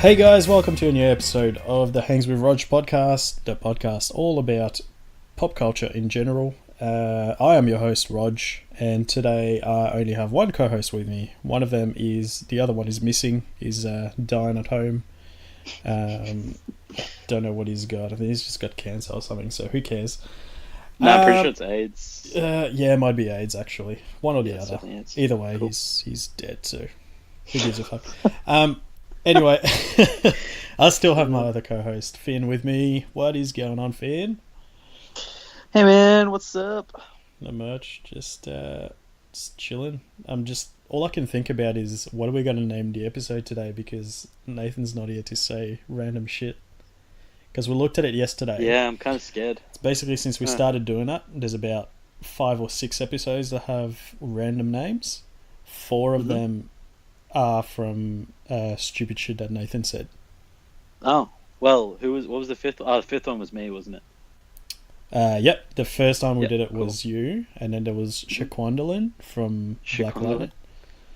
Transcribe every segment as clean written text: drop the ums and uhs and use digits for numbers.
Hey guys, welcome to a new episode of the Hangs With Rog podcast, the podcast all about pop culture in general. I am your host, Rog, and today I only have one co-host with me. One of them the other one is missing, he's dying at home. Don't know what he's got. I think he's just got cancer or something, so who cares? No, I'm pretty sure it's AIDS. Yeah, it might be AIDS actually. One or the other. Either way, cool. he's dead, so who gives a fuck? Anyway, I still have my other co-host, Finn, with me. What is going on, Finn? Hey man, what's up? Not much, just chilling. All I can think about is what are we going to name the episode today, because Nathan's not here to say random shit. Because we looked at it yesterday. Yeah, I'm kind of scared. It's basically since we started doing that, there's about 5 or 6 episodes that have random names. 4 of them are from stupid shit that Nathan said. Oh, well, what was the fifth? Oh, the fifth one was me, wasn't it? Yep, the first time we did it cool. was you, and then there was Shaquandolin from Black Light.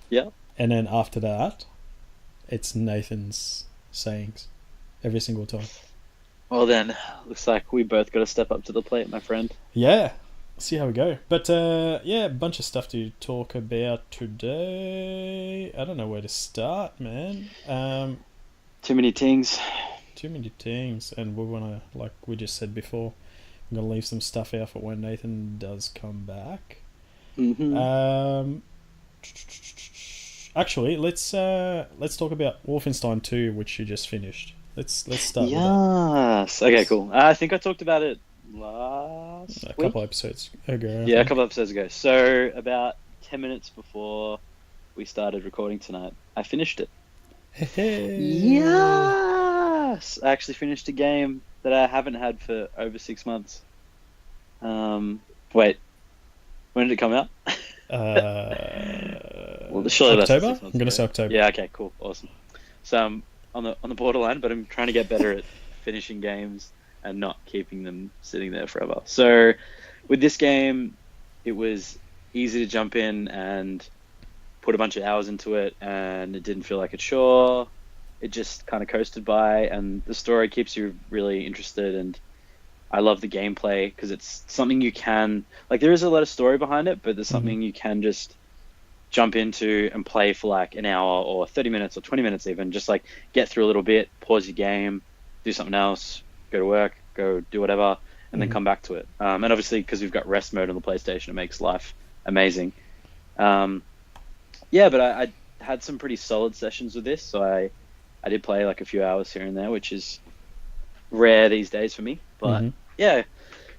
Yeah. And then after that, it's Nathan's sayings every single time. Well then, looks like we both got to step up to the plate, my friend. Yeah, see how we go. But yeah, a bunch of stuff to talk about today. I don't know where to start, man. Too many things. Too many things, and we want to, like we just said before, I'm gonna leave some stuff out for when Nathan does come back. Actually, let's talk about Wolfenstein II, which you just finished. Let's start with that. Yes. Okay, cool. I think I talked about it last A week. couple episodes ago. Yeah, a couple episodes ago. So about 10 minutes before we started recording tonight, I finished it. Yes! I actually finished a game that I haven't had for over 6 months. Wait, when did it come out? Well, surely less than 6 October? months I'm going to say October. Yeah, okay, cool, awesome. So I'm on the borderline, but I'm trying to get better at finishing games and not keeping them sitting there forever. So with this game, it was easy to jump in and put a bunch of hours into it, and it didn't feel like a chore. It just kind of coasted by, and the story keeps you really interested, and I love the gameplay because it's something you can, like, there is a lot of story behind it, but there's something you can just jump into and play for like an hour or 30 minutes or 20 minutes even, just like get through a little bit, pause your game, do something else, go to work, go do whatever, and then come back to it. And obviously because we've got rest mode on the PlayStation, it makes life amazing. Yeah, but I had some pretty solid sessions with this, so I did play like a few hours here and there, which is rare these days for me. But yeah,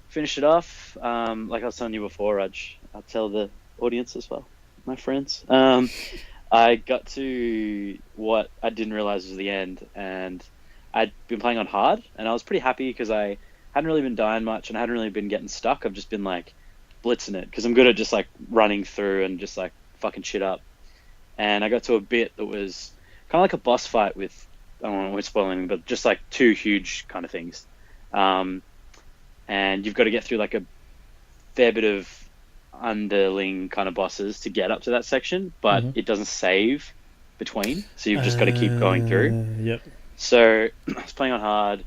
finished it off. Like I was telling you before, Raj, I'll tell the audience as well, my friends. I got to what I didn't realize was the end, and I'd been playing on hard, and I was pretty happy because I hadn't really been dying much, and I hadn't really been getting stuck. I've just been like blitzing it because I'm good at just like running through and just like fucking shit up. And I got to a bit that was kind of like a boss fight with, I don't know if it's spoiling, but just like 2 huge kind of things. And you've got to get through like a fair bit of underling kind of bosses to get up to that section, but it doesn't save between, so you've just got to keep going through. Yep. So I was playing on hard,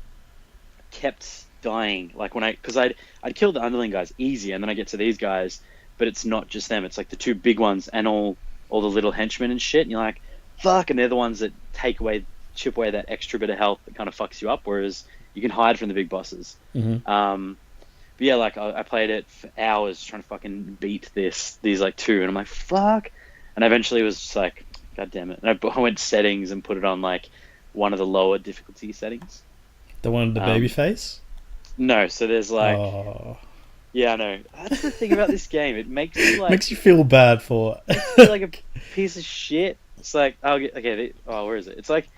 kept dying, like because I'd killed the underling guys easy, and then I get to these guys, but it's not just them, it's like the 2 big ones and all the little henchmen and shit, and you're like, fuck, and they're the ones that chip away that extra bit of health that kind of fucks you up, whereas you can hide from the big bosses. But yeah, like I played it for hours trying to fucking beat these like 2, and I'm like, fuck, and I eventually was just like, god damn it, and I went settings and put it on like one of the lower difficulty settings. The one with the baby face? No, so there's like, yeah, I know. That's the thing about this game. It makes you like... Makes you feel bad for it. feel like a piece of shit. It's like, where is it? It's like,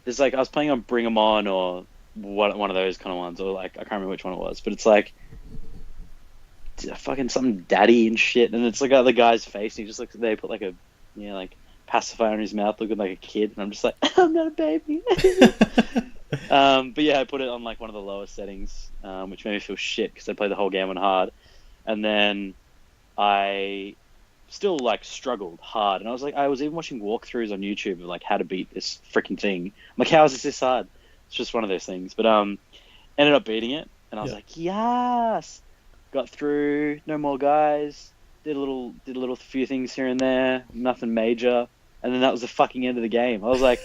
there's like, I was playing on Bring 'Em On or one of those kind of ones, or like, I can't remember which one it was, but it's like, fucking something daddy and shit, and it's like the guy's face, and he just looks, they put like a, like pacifier on his mouth looking like a kid, and I'm just like, I'm not a baby. But yeah, I put it on like one of the lower settings, which made me feel shit because I played the whole game on hard, and then I still like struggled hard. And I was even watching walkthroughs on YouTube of like how to beat this freaking thing. I'm like, how is this hard? It's just one of those things. But ended up beating it, and I was like, yes, got through. No more guys. Did a little few things here and there. Nothing major. And then that was the fucking end of the game. I was like,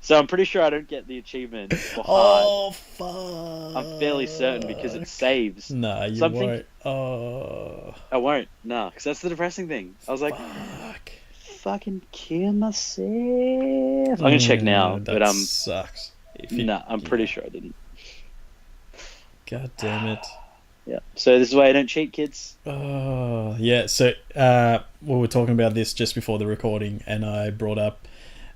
so I'm pretty sure I don't get the achievement for hard. Oh, fuck. I'm fairly certain because it saves. Nah, you won't. Oh. I won't. Nah, because that's the depressing thing. I was like, fuck. Fucking kill myself. I'm gonna check now, that but sucks. Nah, I'm pretty sure I didn't. God damn it. Yeah. So this is why I don't cheat, kids. Oh, yeah. So we were talking about this just before the recording, and I brought up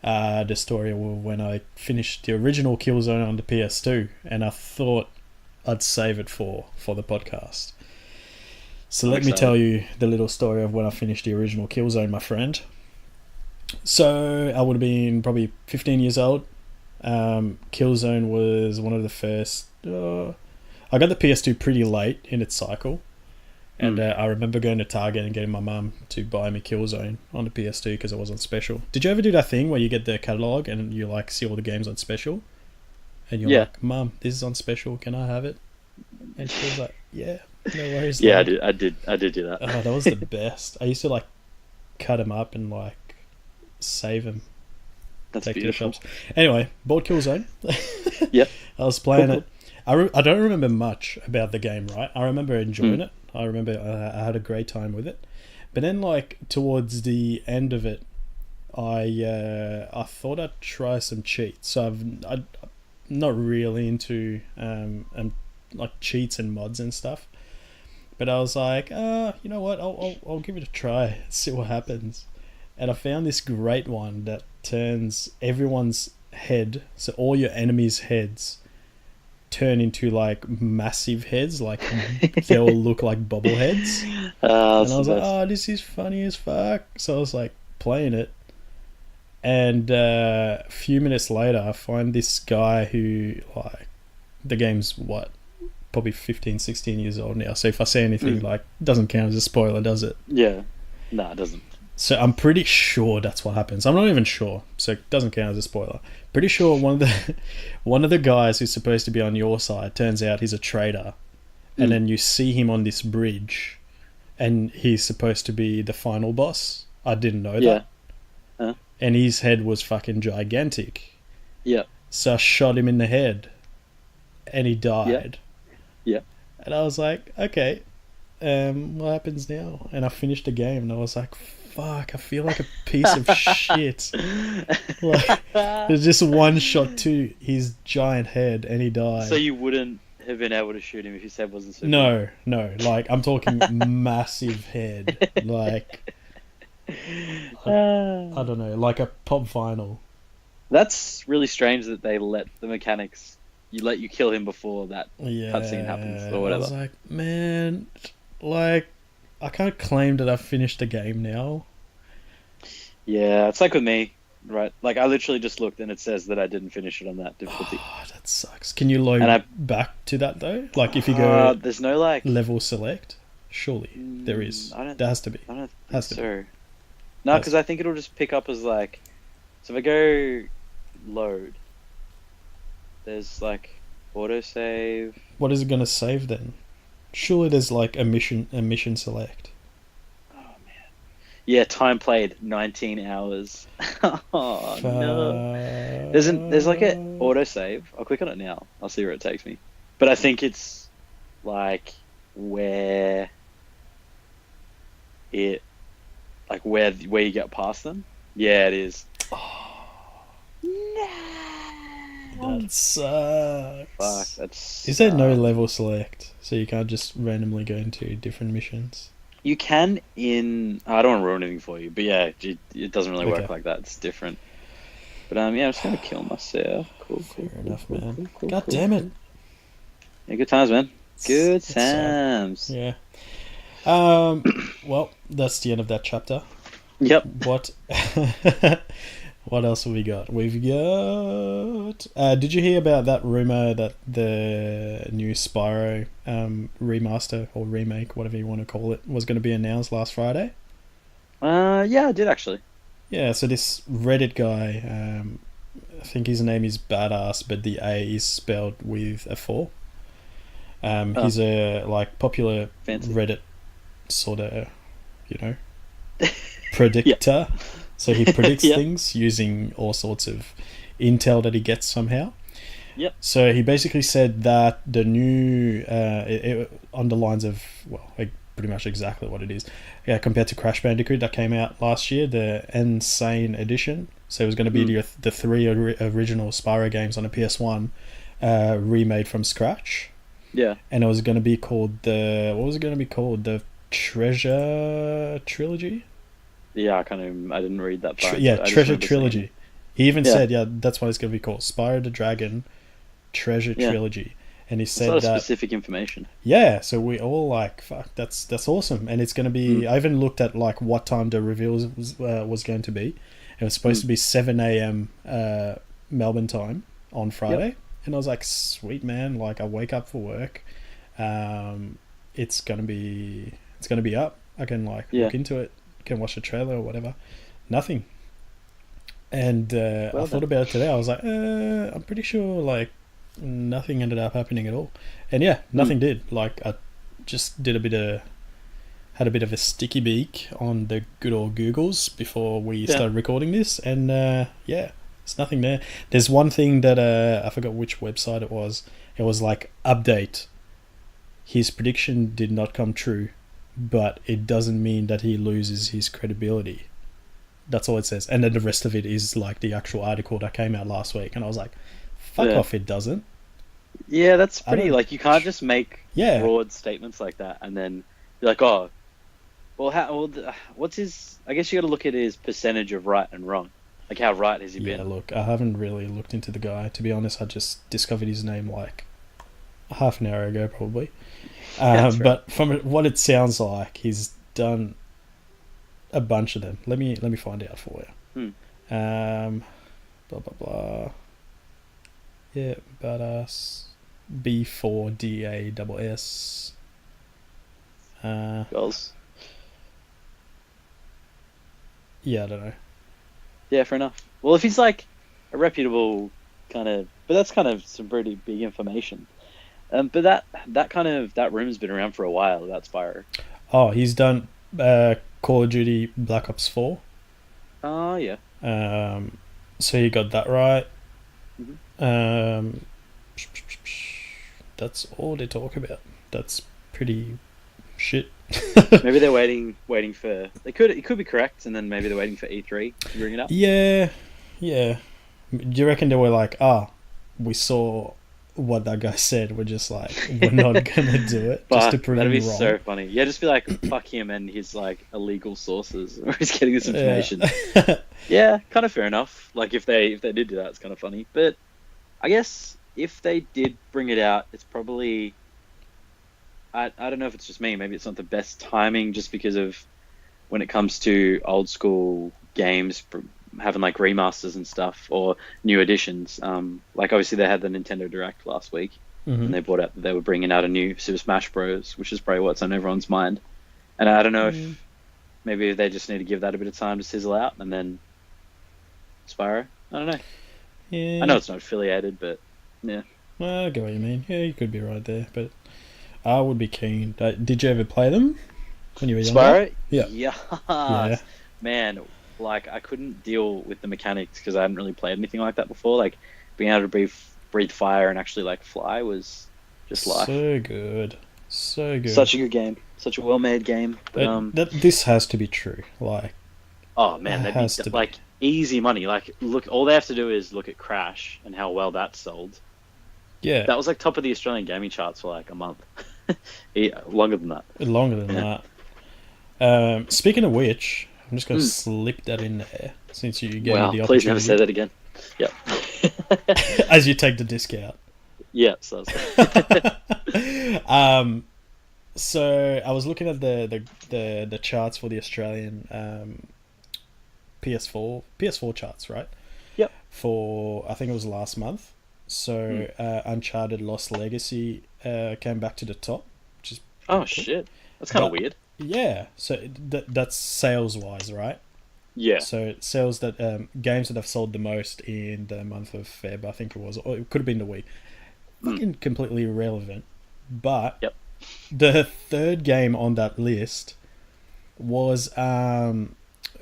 the story of when I finished the original Killzone on the PS2, and I thought I'd save it for the podcast. So let me tell you the little story of when I finished the original Killzone, my friend. So I would have been probably 15 years old. Killzone was one of the first... I got the PS2 pretty late in its cycle, and I remember going to Target and getting my mum to buy me Killzone on the PS2 because it was on special. Did you ever do that thing where you get the catalogue and you like see all the games on special? And you're like, Mum, this is on special, can I have it? And she was like, yeah, no worries. Yeah, I did do that. Oh, that was the best. I used to like cut them up and like save them. That's beautiful. Anyway, bought Killzone. Yep. I was playing it. I don't remember much about the game, right? I remember enjoying it. I remember I had a great time with it. But then, like, towards the end of it, I thought I'd try some cheats. So I'm not really into like cheats and mods and stuff. But I was like, you know what? I'll give it a try, see what happens. And I found this great one that turns everyone's head, so all your enemies' heads, turn into like massive heads, like they all look like bobbleheads. And I was like, oh, this is funny as fuck. So I was like playing it, and a few minutes later I find this guy who, like, the game's probably 15, 16 years old now, so if I say anything like, doesn't count as a spoiler, does it? Yeah. No, it doesn't. So I'm pretty sure that's what happens. I'm not even sure, so it doesn't count as a spoiler. Pretty sure one of the guys who's supposed to be on your side turns out he's a traitor, and then you see him on this bridge, and he's supposed to be the final boss. I didn't know that. And his head was fucking gigantic. Yeah. So I shot him in the head, and he died. Yeah. And I was like, okay, what happens now? And I finished the game, and I was like, fuck, I feel like a piece of shit. Like, there's just one shot to his giant head and he died. So you wouldn't have been able to shoot him if his head wasn't so No, like, I'm talking massive head. Like, I don't know, like a pop vinyl. That's really strange that they let the mechanics, let you kill him before that cutscene happens or whatever. I was like, man, like, I can't claim that I've finished the game now. Yeah, it's like with me, right? Like, I literally just looked and it says that I didn't finish it on that difficulty. Oh, that sucks. Can you load back to that, though? Like, if you go there's no, like, level select? Surely there is. There has to be. I don't think so. No, because I think it'll just pick up as, like... So if I go load, there's, like, autosave. What is it going to save, then? Surely there's like a mission select. Oh man. Yeah, time played 19 hours. Oh no. There's like an autosave. I'll click on it now. I'll see where it takes me. But I think it's like where you get past them. Yeah, it is. Oh. No. That sucks. Fuck, that's... Is there no level select? So you can't just randomly go into different missions? You can I don't want to ruin anything for you, but yeah, it doesn't really work like that. It's different. But yeah, I'm just going to kill myself. Cool. Fair enough, man. God damn it. Yeah, good times, man. Good times. Yeah. Well, that's the end of that chapter. Yep. What else have we got? We've got... did you hear about that rumour that the new Spyro remaster or remake, whatever you want to call it, was going to be announced last Friday? Yeah, I did actually. Yeah, so this Reddit guy, I think his name is Badass, but the A is spelled with a 4. Oh, He's a like popular fancy. Reddit sort of, you know, Yeah. predictor. So he predicts Yeah. things using all sorts of intel that he gets somehow. Yep. So he basically said that the new, on the lines of, well, like pretty much exactly what it is, compared to Crash Bandicoot that came out last year, the Insane Edition. So it was going to be Mm. the three original Spyro games on a PS1, remade from scratch, Yeah. and it was going to be called the, what was it going to be called? The Treasure Trilogy. Yeah, I didn't read that far into Yeah, it. I just Treasure remember seeing. Trilogy. He even Yeah. said, yeah, that's what it's going to be called, Spyro the Dragon Treasure Yeah. Trilogy. And he That's a lot said of that, specific information. yeah, so we all like, fuck, that's awesome, and it's going to Mm. be. I even looked at like what time the reveal was going to be. It was supposed Mm. to be 7 a.m. Melbourne time on Yep. Friday, and I was like, sweet man, like I wake up for work, um, it's gonna be up. I can like Yeah. look into it, can watch the trailer or whatever. Nothing, and I Well thought then. about it today. I was like, I'm pretty sure like nothing ended up happening at all, and yeah, Mm. nothing did. Like I just did a bit of had a bit of a sticky beak on the good old Googles before we Yeah. started recording this, and yeah, there's nothing there. There's one thing that I forgot which website it was. It was like update. His prediction did not come true, but it doesn't mean that he loses his credibility. That's all it says, and then the rest of it is like the actual article that came out last week, and I was like, "Fuck Yeah. off!" It doesn't. Yeah, that's I pretty. don't. Like, you can't just make Yeah, broad statements like that and then be like, oh, well, what's his? I guess you got to look at his percentage of right and wrong. Like, how right has he yeah. been? Look, I haven't really looked into the guy. To be honest, I just discovered his name like half an hour ago, probably. Yeah, that's right. But from what it sounds like, he's done a bunch of them. Let me find out for Hmm. you. Blah blah blah. Yeah, badass. B4DASS. Uh, Goals. yeah, I don't know. Yeah, fair enough. Well, if he's like a reputable kind of, but that's kind of some pretty big information. But that rumor's been around for a while about Spyro. Oh, he's done Call of Duty Black Ops 4. Oh yeah. Um, so you got that right. Hmm. Um, that's all they talk about. That's pretty shit. Maybe they're waiting for. It could be correct, and then maybe they're waiting for E3 to bring it up. Yeah, yeah. Do you reckon they were like, we saw what that guy said, we're just like, we're not gonna do it just to Fuck, prove that'd be him wrong? so funny. Yeah, just be like, fuck him and his like illegal sources where he's getting this Yeah. information. Yeah, kind of fair enough. Like if they did do that, it's kind of funny. But I guess if they did bring it out, it's probably I don't know if it's just me. Maybe it's not the best timing, just because of when it comes to old school games having like remasters and stuff or new editions. Like obviously they had the Nintendo Direct last week, Hmm. and they brought out that they were bringing out a new Super Smash Bros, which is probably what's on everyone's mind. And I don't know Mm, if maybe they just need to give that a bit of time to sizzle out, and then Spyro. I don't know. I yeah. know it's not affiliated, but yeah. Well, I get what you mean. Yeah, you could be right there, but I would be keen. Did you ever play them when you were younger? Spyro, Yeah. Yeah. yes, man. Like I couldn't deal with the mechanics because I hadn't really played anything like that before. Like being able to breathe fire and actually like fly was just life. So good. So good. Such a good game, such a well-made game. But This has to be true. Like, oh it man, they'd be has to be. like easy money. Like look, all they have to do is look at Crash and how well that sold. Yeah, That was like top of the Australian gaming charts for like a month. Yeah, longer than that. longer than Yeah. that. Speaking of which, I'm just going to Mm. slip that in there since you gave me Wow, the please never say opportunity. that again. Yep. As you take the disc out. Yeah, so um, so I was looking at the charts for the Australian PS4 charts, right? yep. For I think it was last month. Hmm. So Uncharted Lost Legacy came back to the top, which is Oh pretty cool. shit, that's kind of But weird. Yeah, so that's sales wise, right? Yeah. So sales that games that have sold the most in the month of Feb, I think it was, or it could have been the week. Mm. Fucking completely irrelevant. But Yep. the third game on that list was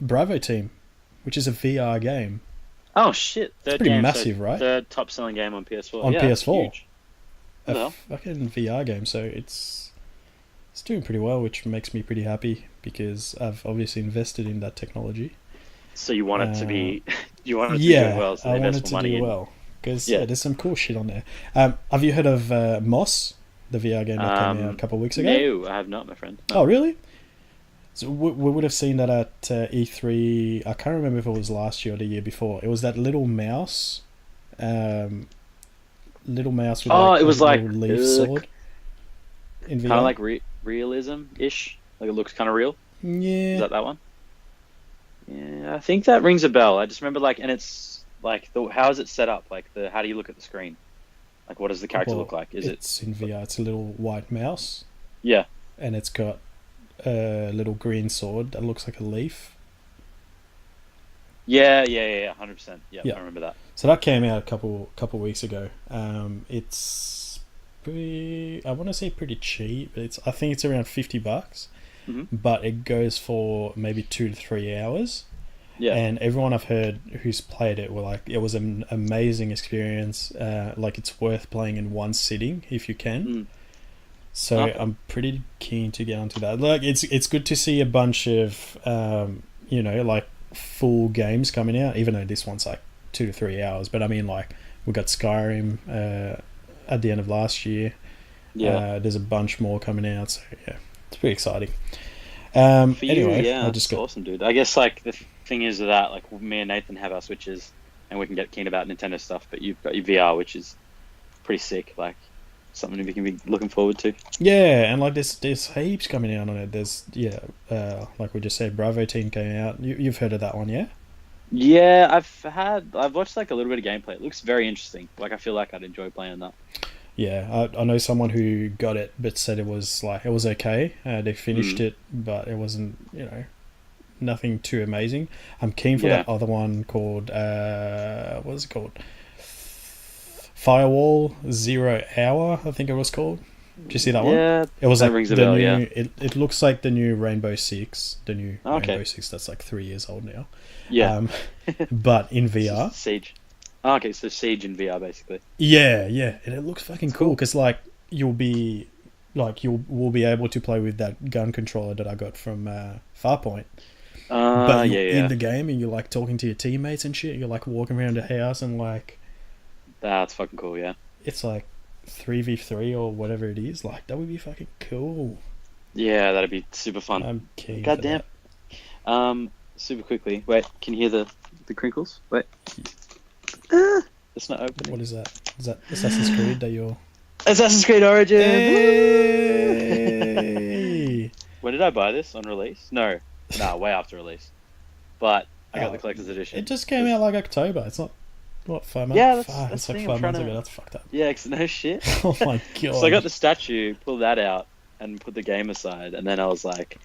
Bravo Team, which is a VR game. Oh shit! It's Third pretty game, so massive, right? third top selling game on PS4. On Yeah, that's PS4, huge. a What the hell? fucking VR game. So it's doing pretty well, which makes me pretty happy because I've obviously invested in that technology. So you want it to be, you want it to be doing Yeah, well, so I they want invest it more to money do in. well because Yeah. there's some cool shit on there. Have you heard of Moss, the VR game that came out a couple of weeks ago? No, I have not, my friend. No. Oh, really? So we would have seen that at E3. I can't remember if it was last year or the year before. It was that um, little mouse with Oh, like it was a like little leaf sword in VR. kind of like realism ish. Like it looks kind of real. Yeah. Is that one? Yeah, I think that rings a bell. I just remember like, and it's like how is it set up? Like how do you look at the screen? Like what does the character Well, look like? it's in VR. It's a little white mouse, Yeah. and it's got a little green sword that looks like a leaf. Yeah, 100%. Yeah, Yeah. I remember that. So that came out a couple weeks ago. It's pretty. I want to say pretty cheap. I think it's around $50, Mhm. but it goes for maybe 2 to 3 hours. Yeah. And everyone I've heard who's played it were like, it was an amazing experience. Like it's worth playing in one sitting if you can. Mm. So Okay. I'm pretty keen to get onto that. Like it's good to see a bunch of like full games coming out, even though this one's like 2 to 3 hours. But I mean, like we got Skyrim at the end of last year. Yeah. There's a bunch more coming out. So yeah, it's pretty exciting. For you, Anyway, yeah, I that's just got awesome, dude. I guess like the thing is that like me and Nathan have our Switches, and we can get keen about Nintendo stuff. But you've got your VR, which is pretty sick. Like something we can be looking forward to. yeah, and like there's heaps coming out on it. There's like we just said, Bravo Team came out. You've heard of that one, yeah? Yeah, I've watched like a little bit of gameplay. It looks very interesting. Like I feel like I'd enjoy playing that. Yeah, I know someone who got it but said it was okay. They finished it, but it wasn't, nothing too amazing. I'm keen for that other one called what is it called? Firewall Zero Hour, I think it was called. Did you see that one? Yeah, It was that like rings a the bell, new. yeah. It looks like the new Rainbow Six. The new Okay. Rainbow Six that's like 3 years old now. Yeah. But in VR. Siege. Oh, okay, so Siege in VR basically. Yeah, and it looks fucking It's cool cool. because we'll be able to play with that gun controller that I got from Farpoint. But you're Yeah. in the game and you're like talking to your teammates and shit. You're like walking around the house and like That's fucking cool, yeah. it's like 3v3 or whatever it is. Like that would be fucking cool. Yeah, that'd be super fun. I'm keen. God for damn. that. Super quickly. Wait, can you hear the crinkles? Wait. It's not opening. What is that? Is that Assassin's Creed that you're? Assassin's Creed Origins! Hey! When did I buy this? On release? No, way after release. But I got Oh, the collector's edition. It just came out like October. It's not 5 months. Yeah, Fuck, that's it's the like thing, I'm 5 months trying ago. to- That's fucked up. Yeah, no shit. Oh my god. So I got the statue, pulled that out, and put the game aside, and then I was like,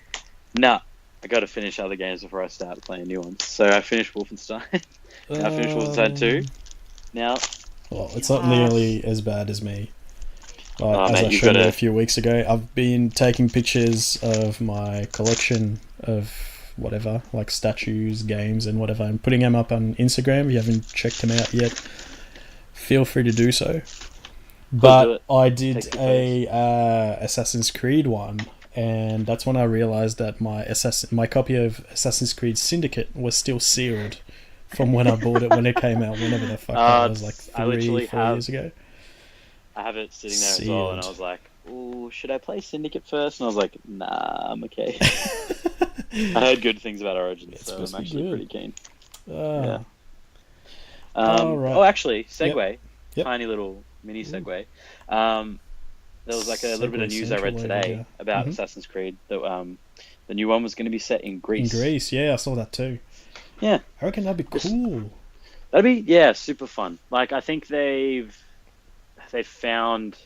nah, I got to finish other games before I start playing new ones. So I finished Wolfenstein. I finished Wolfenstein 2. Now, Well, it's not nearly as bad as me. Oh, As mate, I you've showed you gotta- a few weeks ago, I've been taking pictures of my collection of whatever, like statues, games, and whatever, and putting them up on Instagram. If you haven't checked them out yet, feel free to do so. do But it. I did Take the a Assassin's Creed one, and that's when I realized that my copy of Assassin's Creed Syndicate was still sealed from when I bought it when it came out, whenever the fuck that was, like I literally 3-4 years ago. I have it sitting there as well, and I Sealed. was like, "Ooh, should I play Syndicate first?" And I was like, "Nah, I'm okay." I heard good things about Origins, It's so I'm supposed to be actually good. pretty keen. Ah. Oh, actually, segue. Yep. Tiny little mini Ooh. segue. There was like a little bit of Segue news I read central over today here. about Mhm. Assassin's Creed that the new one was going to be set in Greece. In Greece, yeah, I saw that too. Yeah. I reckon that'd be cool. That'd be super fun. Like I think they've found,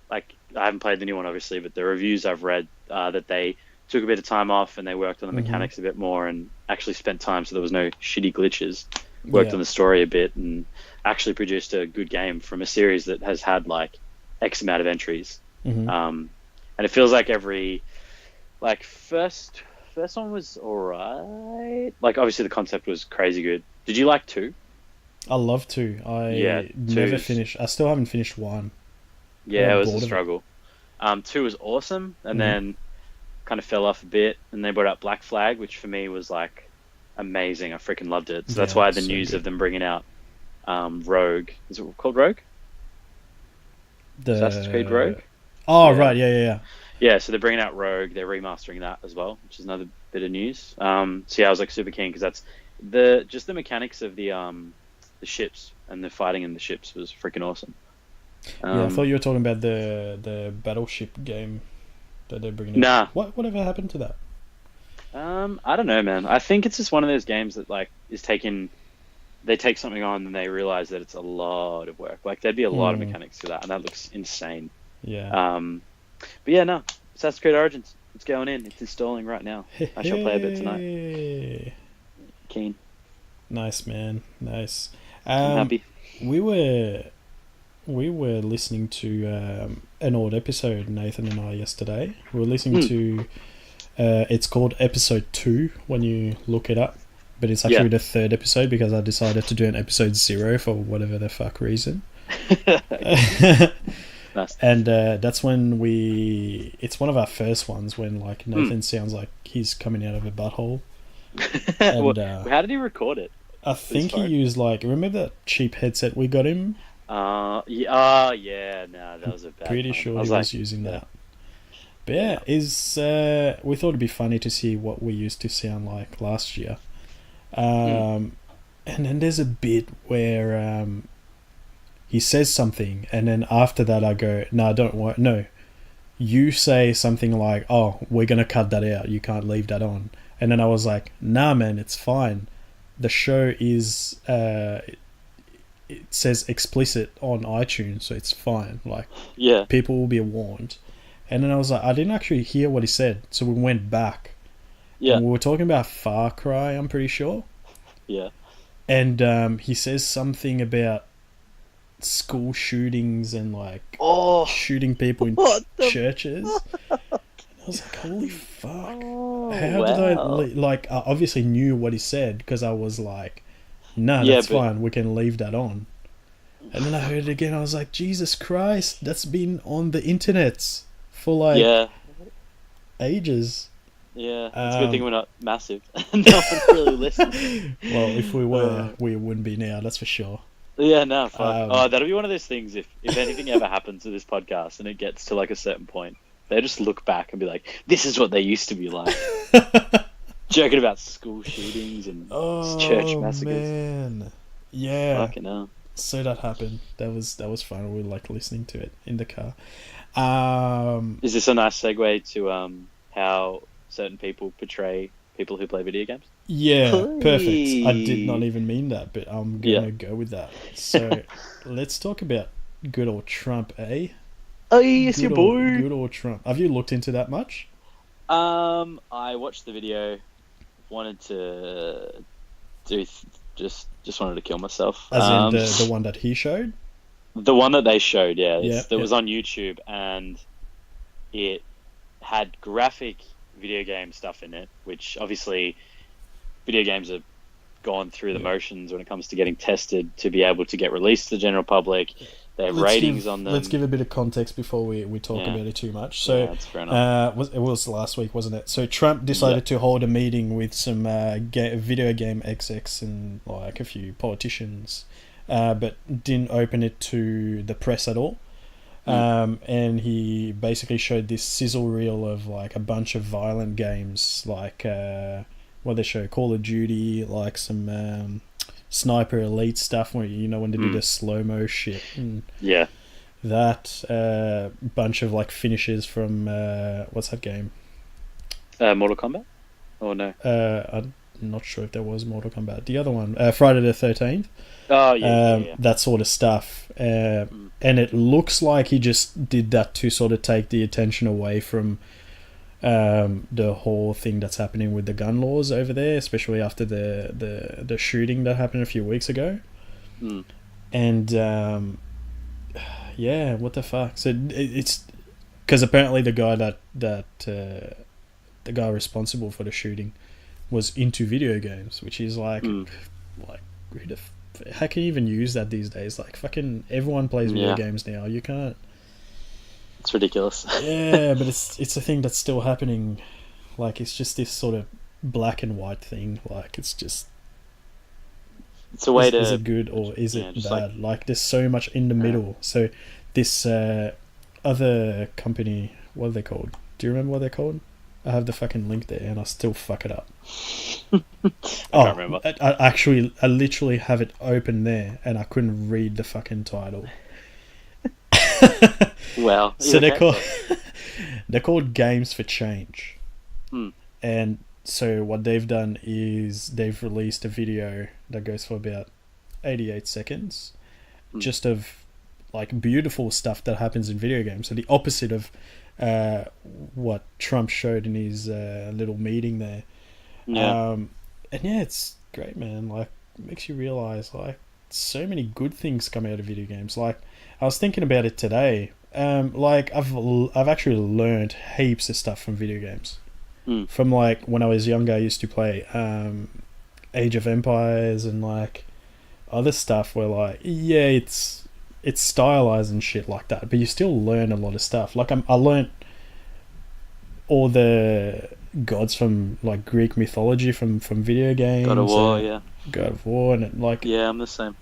like I haven't played the new one obviously, but the reviews I've read that they took a bit of time off and they worked on the mechanics a bit more and actually spent time so there was no shitty glitches. Worked on the story a bit and actually produced a good game from a series that has had like X amount of entries. And it feels like every first one was alright. Like obviously the concept was crazy good. Did you like 2? I love 2. I never finished. I still haven't finished 1. Yeah, it was a struggle. 2 was awesome, and then kind of fell off a bit, and they brought out Black Flag, which for me was like amazing. I freaking loved it. So that's why the news of them bringing out Rogue. Is it called Rogue? Assassin's Creed Rogue? Oh, right, yeah. Yeah, so they're bringing out Rogue. They're remastering that as well, which is another bit of news. So yeah, I was like super keen because that's the mechanics of the ships and the fighting in the ships was freaking awesome. I thought you were talking about the battleship game that they're bringing out. Nah. Whatever happened to that? I don't know, man. I think it's just one of those games that like is taking. They take something on and they realize that it's a lot of work. Like there'd be a lot of mechanics to that, and that looks insane. Yeah. But yeah, no. Assassin's Creed Origins. It's going in. It's installing right now. I shall play a bit tonight. Keen. Nice, man. Nice. I'm happy. We were listening to an old episode, Nathan and I, yesterday. We were listening to it's called episode 2 when you look it up, but it's actually the 3rd episode because I decided to do an episode 0 for whatever the fuck reason. Nice. And that's when it's one of our first ones when like Nathan sounds like he's coming out of a butthole. And, how did he record it? I think he used remember that cheap headset we got him? No, that was a bad Pretty one. sure he was using that. But we thought it'd be funny to see what we used to sound like last year. And then there's a bit where he says something, and then after that I go, no, don't worry, no. You say something like, oh, we're going to cut that out, you can't leave that on. And then I was like, nah, man, it's fine. The show is... it says explicit on iTunes, so it's fine. Like, people will be warned. And then I was like, I didn't actually hear what he said, so we went back. Yeah. And we were talking about Far Cry, I'm pretty sure. Yeah. And he says something about school shootings and shooting people in churches. I was like, holy fuck. How did I... I obviously knew what he said because I was like, no, that's fine. We can leave that on. And then I heard it again. I was like, Jesus Christ, that's been on the internet for ages. Yeah, it's a good thing we're not massive. No one really listens. Well, if we were, we wouldn't be now. That's for sure. Yeah, no, fuck. That'll be one of those things. If anything ever happens to this podcast and it gets to a certain point, they just look back and be like, "This is what they used to be like." Joking about school shootings and church massacres. Man. Yeah. Fucking hell. So that happened. That was fun. We were listening to it in the car. Is this a nice segue to how certain people portray people who play video games? Yeah, perfect. I did not even mean that, but I'm gonna go with that. So let's talk about good old Trump, eh? Oh yes, your boy. Good old Trump. Have you looked into that much? I watched the video. Wanted to do just wanted to kill myself. As in the one that he showed? The one that they showed, that was on YouTube, and it had graphic video game stuff in it, which obviously video games have gone through the motions when it comes to getting tested to be able to get released to the general public. They have ratings on them. Let's give a bit of context before we talk about it too much. So that's fair enough. It was last week, wasn't it? So Trump decided to hold a meeting with some video game execs and a few politicians, but didn't open it to the press at all. And he basically showed this sizzle reel of a bunch of violent games, what they show, Call of Duty, some Sniper Elite stuff where when they do the slow-mo shit. And that bunch of finishes from what's that game? Mortal Kombat? Or no? I'm not sure if there was Mortal Kombat. The other one, Friday the 13th. Oh yeah, that sort of stuff. And it looks like he just did that to sort of take the attention away from the whole thing that's happening with the gun laws over there, especially after the shooting that happened a few weeks ago. Mm. And yeah, what the fuck? So it's because apparently the guy the guy responsible for the shooting was into video games, which is like who the how can you even use that these days? Like fucking everyone plays video games now. You can't. It's ridiculous. Yeah, but it's a thing that's still happening. Like it's just this sort of black and white thing. Like it's just. It's a way is it good or is it bad? Like there's so much in the middle. So this other company, what are they called? Do you remember what they're called? I have the fucking link there and I still fuck it up. I can't remember. I literally have it open there and I couldn't read the fucking title. Well, so they're called Games for Change. And so what they've done is they've released a video that goes for about 88 seconds just of like beautiful stuff that happens in video games. So the opposite of what Trump showed in his little meeting there. And yeah, it's great, man. Like it makes you realize like so many good things come out of video games. Like I was thinking about it today. Like I've actually learned heaps of stuff from video games. From like when I was younger, I used to play Age of Empires and like other stuff where like it's stylized and shit like that, but you still learn a lot of stuff. Like I learned all the gods from like Greek mythology from video games. God of War, God of War, and it, like I'm the same.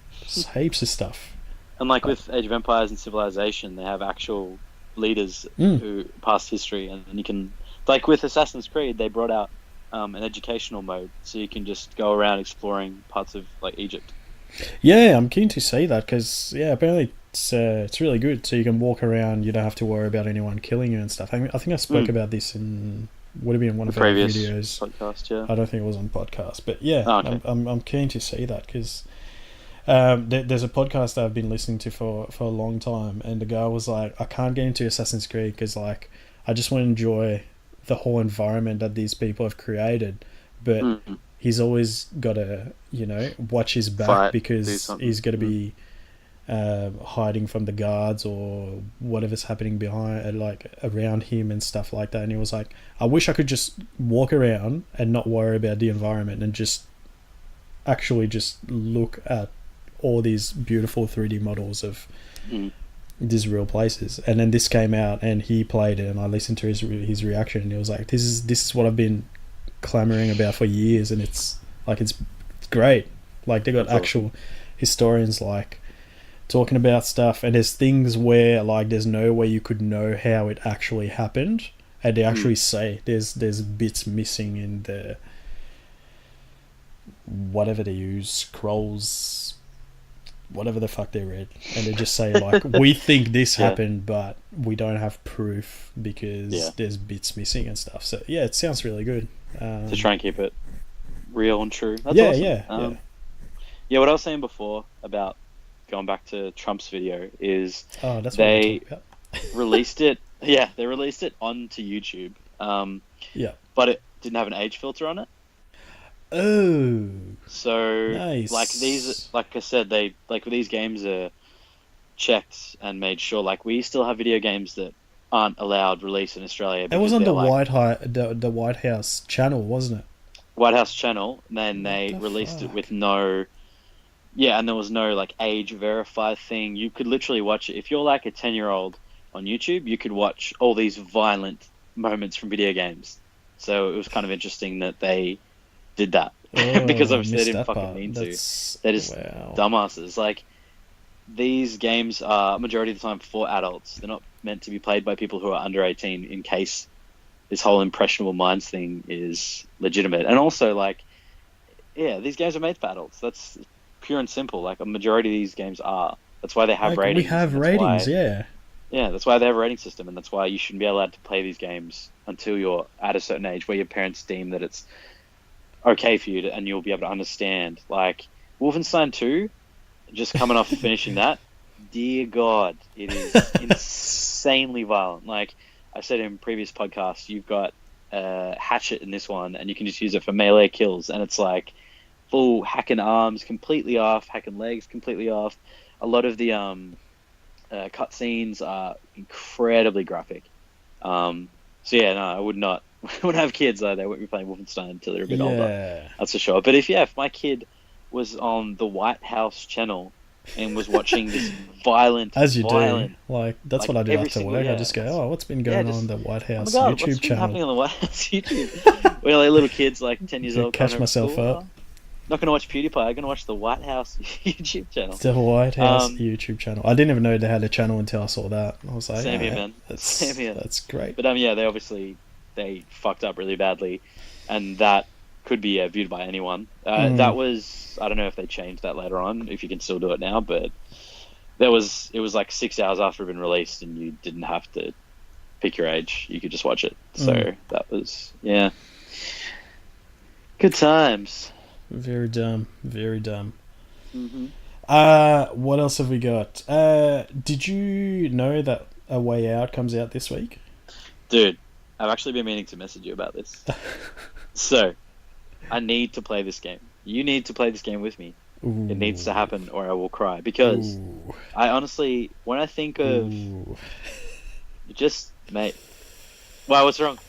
Heaps of stuff. And like with Age of Empires and Civilization, they have actual leaders who past history, and you can. Like with Assassin's Creed, they brought out an educational mode, so you can just go around exploring parts of like Egypt. Yeah, I'm keen to see that because apparently it's really good. So you can walk around, you don't have to worry about anyone killing you and stuff. I think I spoke about this in would have been one of our videos. Podcast, yeah. I don't think it was on podcast, but yeah, okay. I'm keen to see that because there's a podcast I've been listening to for a long time, and the guy was like, I can't get into Assassin's Creed because like I just want to enjoy the whole environment that these people have created, but he's always got to watch his back because he's got to be hiding from the guards or whatever's happening behind like around him and stuff like that. And he was like, I wish I could just walk around and not worry about the environment and just actually just look at all these beautiful 3D models of these real places. And then this came out and he played it and I listened to his reaction and he was like, this is what I've been clamoring about for years, and it's great. Like they got actual historians like talking about stuff, and there's things where like there's no way you could know how it actually happened, and they actually say there's bits missing in the whatever they use, scrolls, whatever the fuck they read, and they just say like we think this happened but we don't have proof because there's bits missing and stuff. So yeah, it sounds really good to try and keep it real and true. That's awesome. What I was saying before about going back to Trump's video is they released it they released it onto YouTube but it didn't have an age filter on it. Oh, so nice. Like these, like I said, they like these games are checked and made sure. Like we still have video games that aren't allowed release in Australia. It was on the the White House channel, wasn't it? White House channel. And then they released it with no, and there was no like age verified thing. You could literally watch it if you're like a 10-year-old on YouTube. You could watch all these violent moments from video games. So it was kind of interesting that they did that because obviously they didn't fucking mean to. They're just dumbasses. Like these games are majority of the time for adults. They're not meant to be played by people who are under 18 in case this whole impressionable minds thing is legitimate. And also like these games are made for adults. That's pure and simple. Like a majority of these games are. That's why they have ratings. We have ratings, that's why they have a rating system, and that's why you shouldn't be allowed to play these games until you're at a certain age where your parents deem that it's okay for you to, and you'll be able to understand. Like Wolfenstein II, just coming off finishing that, dear God, it is insanely violent. Like I said in previous podcasts, you've got hatchet in this one, and you can just use it for melee kills, and it's like full hacking arms completely off, hacking legs completely off. A lot of the cutscenes are incredibly graphic. So yeah, no, I would not. When I have kids, they won't be playing Wolfenstein until they're a bit older. That's for sure. But if my kid was on the White House channel and was watching this violent, as you do, like that's what I do after work. Yeah. I just go, oh, what's been going on the White House oh my God, YouTube what's been channel? happening on the White House YouTube? Where like little kids, like 10 years old, catch myself up. Not going to watch PewDiePie. I'm going to watch the White House YouTube channel. The White House YouTube channel. I didn't even know they had a channel until I saw that. I was like, Same here, man. That's great. But yeah, they fucked up really badly, and that could be viewed by anyone. That was, I don't know if they changed that later on, if you can still do it now, but it was like 6 hours after it had been released, and you didn't have to pick your age. You could just watch it. So that was, yeah. Good times. Very dumb. Very dumb. Mm-hmm. What else have we got? Did you know that A Way Out comes out this week? Dude, I've actually been meaning to message you about this. So, I need to play this game. You need to play this game with me. Ooh. It needs to happen or I will cry. Because I honestly, when I think of... Just, mate... Wow, what's wrong?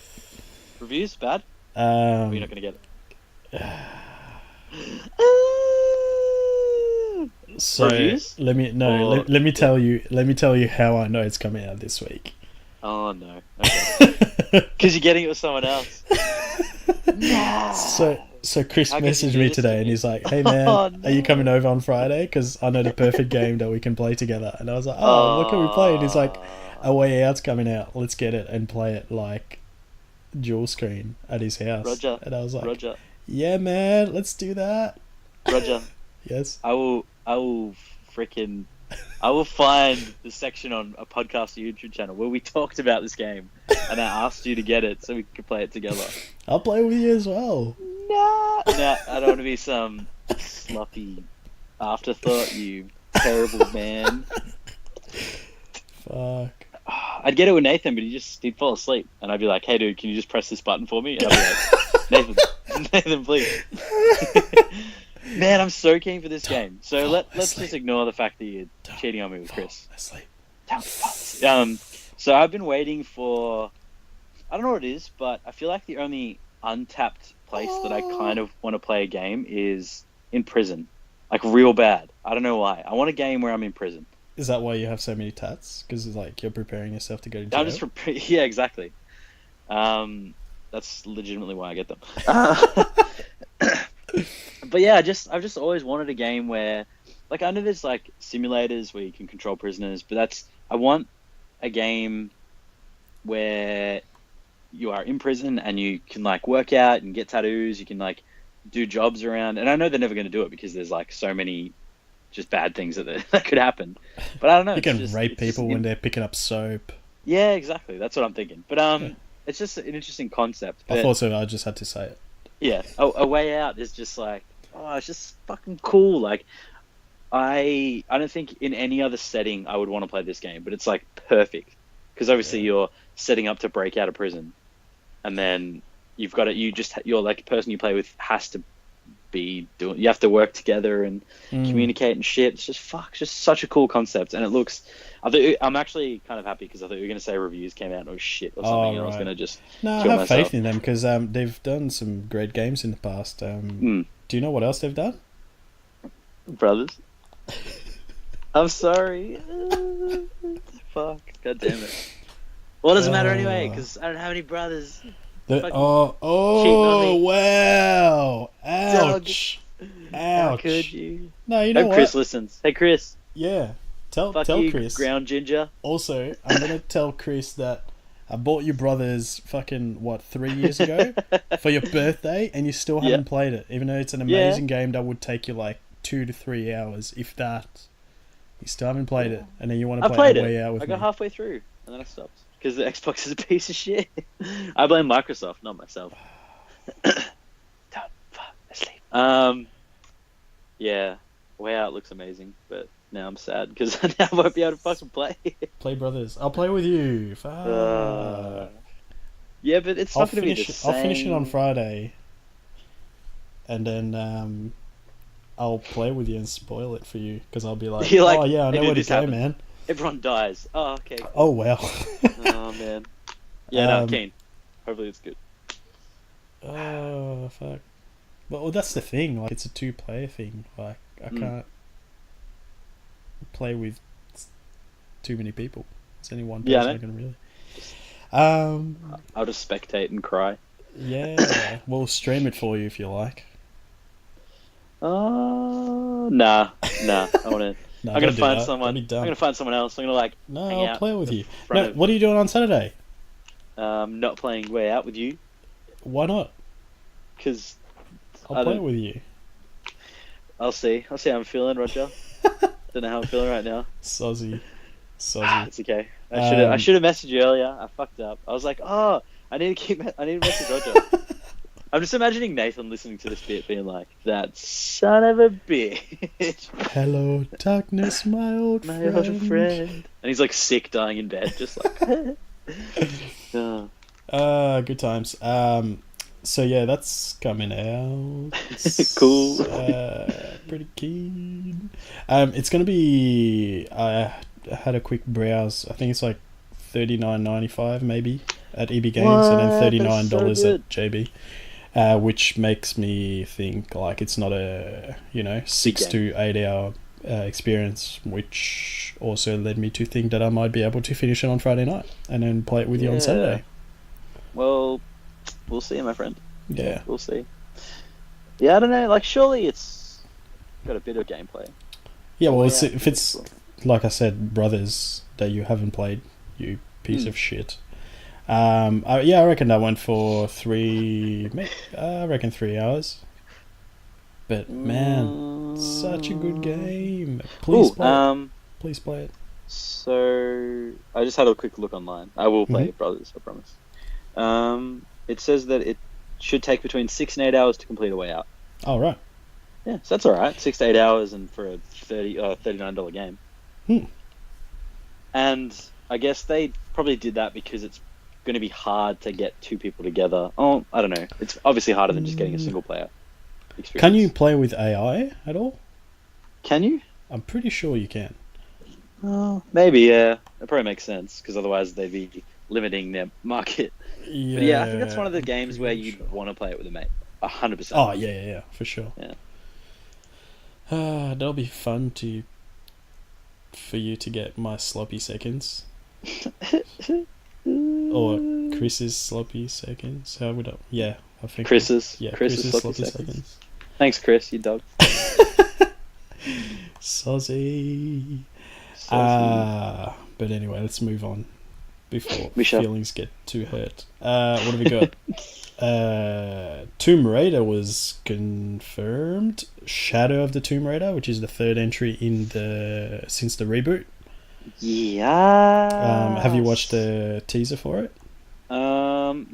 Reviews? Bad? Or you're not going to get it? So reviews? let me tell you how I know it's coming out this week. Oh no! Because you're getting it with someone else. Nah. So Chris messaged me today and he's like, "Hey man, are you coming over on Friday? Because I know the perfect game that we can play together." And I was like, "Oh, what can we play?" And he's like, "A Way Out's coming out. Let's get it and play it like dual screen at his house." Roger. And I was like, Roger. "Yeah, man, let's do that." Roger. Yes. I will find the section on a podcast or YouTube channel where we talked about this game and I asked you to get it so we could play it together. I'll play with you as well. No, I don't want to be some sloppy afterthought, you terrible man. Fuck. I'd get it with Nathan, but he'd fall asleep and I'd be like, "Hey dude, can you just press this button for me?" And I'd be like, Nathan, please. Man, I'm so keen for this game. So let's just ignore the fact that you're cheating on me with Chris. So I've been waiting for... I don't know what it is, but I feel like the only untapped place that I kind of want to play a game is in prison. Like, real bad. I don't know why. I want a game where I'm in prison. Is that why you have so many tats? Because like you're preparing yourself to go to jail? Yeah, exactly. That's legitimately why I get them. But yeah, I've just always wanted a game where, like, I know there's like simulators where you can control prisoners, but I want a game where you are in prison and you can like work out and get tattoos, you can like do jobs around, and I know they're never going to do it because there's like so many just bad things that could happen. But I don't know. You can rape people when they're picking up soap. Yeah, exactly. That's what I'm thinking. But it's just an interesting concept. I thought so. I just had to say it. Yeah, A Way Out is just like, it's just fucking cool. Like, I don't think in any other setting I would want to play this game, but it's like perfect because obviously you're setting up to break out of prison, and then you've got it. You're like the person you play with has to be doing. You have to work together and communicate and shit. It's just such a cool concept, and it looks. I'm actually kind of happy because I thought you were going to say reviews came out or shit or something. And I was going to just I have myself. Faith in them because they've done some great games in the past. Do you know what else they've done? Brothers. I'm sorry. Fuck. God damn it. Well, it doesn't matter anyway because I don't have any brothers. Wow! Ouch! How could you? No, you know what? Chris listens. Hey, Chris. Yeah. Tell you, Chris. Ground ginger. Also, I'm gonna tell Chris that I bought you Brothers fucking 3 years ago for your birthday, and you still haven't played it, even though it's an amazing game that would take you like 2 to 3 hours, if that. You still haven't played it, and then you want to play it way out with me. I got halfway through, and then I stopped because the Xbox is a piece of shit. I blame Microsoft, not myself. Don't fall asleep. Yeah, Way Out looks amazing, but now I'm sad because now I won't be able to fucking play. Play Brothers. I'll play with you. Fuck. Yeah, but it's not going to be the I'll finish it on same. Friday, and then I'll play with you and spoil it for you because I'll be like, You're oh like, yeah, I hey know dude, where to this go, happened. man. Everyone dies. Oh, okay, Oh cool. wow. Oh man. Yeah, no, um, keen. Hopefully it's good. oh fuck. Well, that's the thing. Like, it's a two-player thing. Like, I Mm. can't play with too many people. It's only one Yeah, I person I know. can really. Just, Um, I'll just spectate and cry. yeah, we'll stream it for you if you like. Nah, nah. I want to. No, I'm gonna don't do find that. Don't someone. be I'm dumb. gonna find someone else. I'm gonna like No, hang I'll out play with in you. front No, of what are you doing on Saturday? not playing Way Out with you Why not? because I'll I play don't. it with you. I'll see. I'll see how I'm feeling, Roger. Don't know how I'm feeling right now. Sozzy. Sozzy. It's okay. I Um, should have messaged you earlier. I fucked up. I was like, oh, I need to message Roger. I'm just imagining Nathan listening to this bit being like, that son of a bitch. Hello, darkness, my old My old friend. friend. And he's like sick, dying in bed, just like. Oh. Good times. So yeah, that's coming out. Cool. Pretty keen. It's gonna be. I had a quick browse. I think it's like $39.95 maybe at EB Games, and then What? thirty That's nine so dollars good. at JB. Which makes me think like it's not a Big 6 game. to 8 hour experience, which also led me to think that I might be able to finish it on Friday night and then play it with you on Yeah. Saturday. Well, we'll see, my friend. Yeah. We'll see. Yeah, I don't know. Like, surely it's got a bit of gameplay. Yeah, A well, way it's, out. if it's, like I said, Brothers that you haven't played, you piece Hmm. of shit. Yeah, I reckon that went for I reckon 3 hours. But man, such a good game. Please Ooh, play it. Please play it. so I just had a quick look online. I will play Hmm. Brothers, I promise. It says that it should take between 6 and 8 hours to complete a way out. All right. Yeah, so that's all right. 6 to 8 hours, and for a $39 game. Hmm. And I guess they probably did that because it's going to be hard to get two people together. Oh, I don't know. It's obviously harder than just getting a single player experience. Can you play with AI at all? Can you? I'm pretty sure you can. Oh, maybe, yeah. That probably makes sense, because otherwise they'd be limiting their market. Yeah. But yeah, I think that's one of the I'm games where pretty you'd sure. want to play it with a mate. 100%. Oh yeah, for sure. Yeah. That'll be fun for you to get my sloppy seconds or Chris's sloppy seconds. How would I? Yeah, I think Chris's. Yeah, Chris's Chris's sloppy sloppy seconds. seconds. Thanks, Chris, you dog. Sozzy. So, But anyway, let's move on before we shall. feelings get too hurt. What have we got? Tomb Raider was confirmed. Shadow of the Tomb Raider, which is the third entry since the reboot. Yeah. Have you watched the teaser for it? No.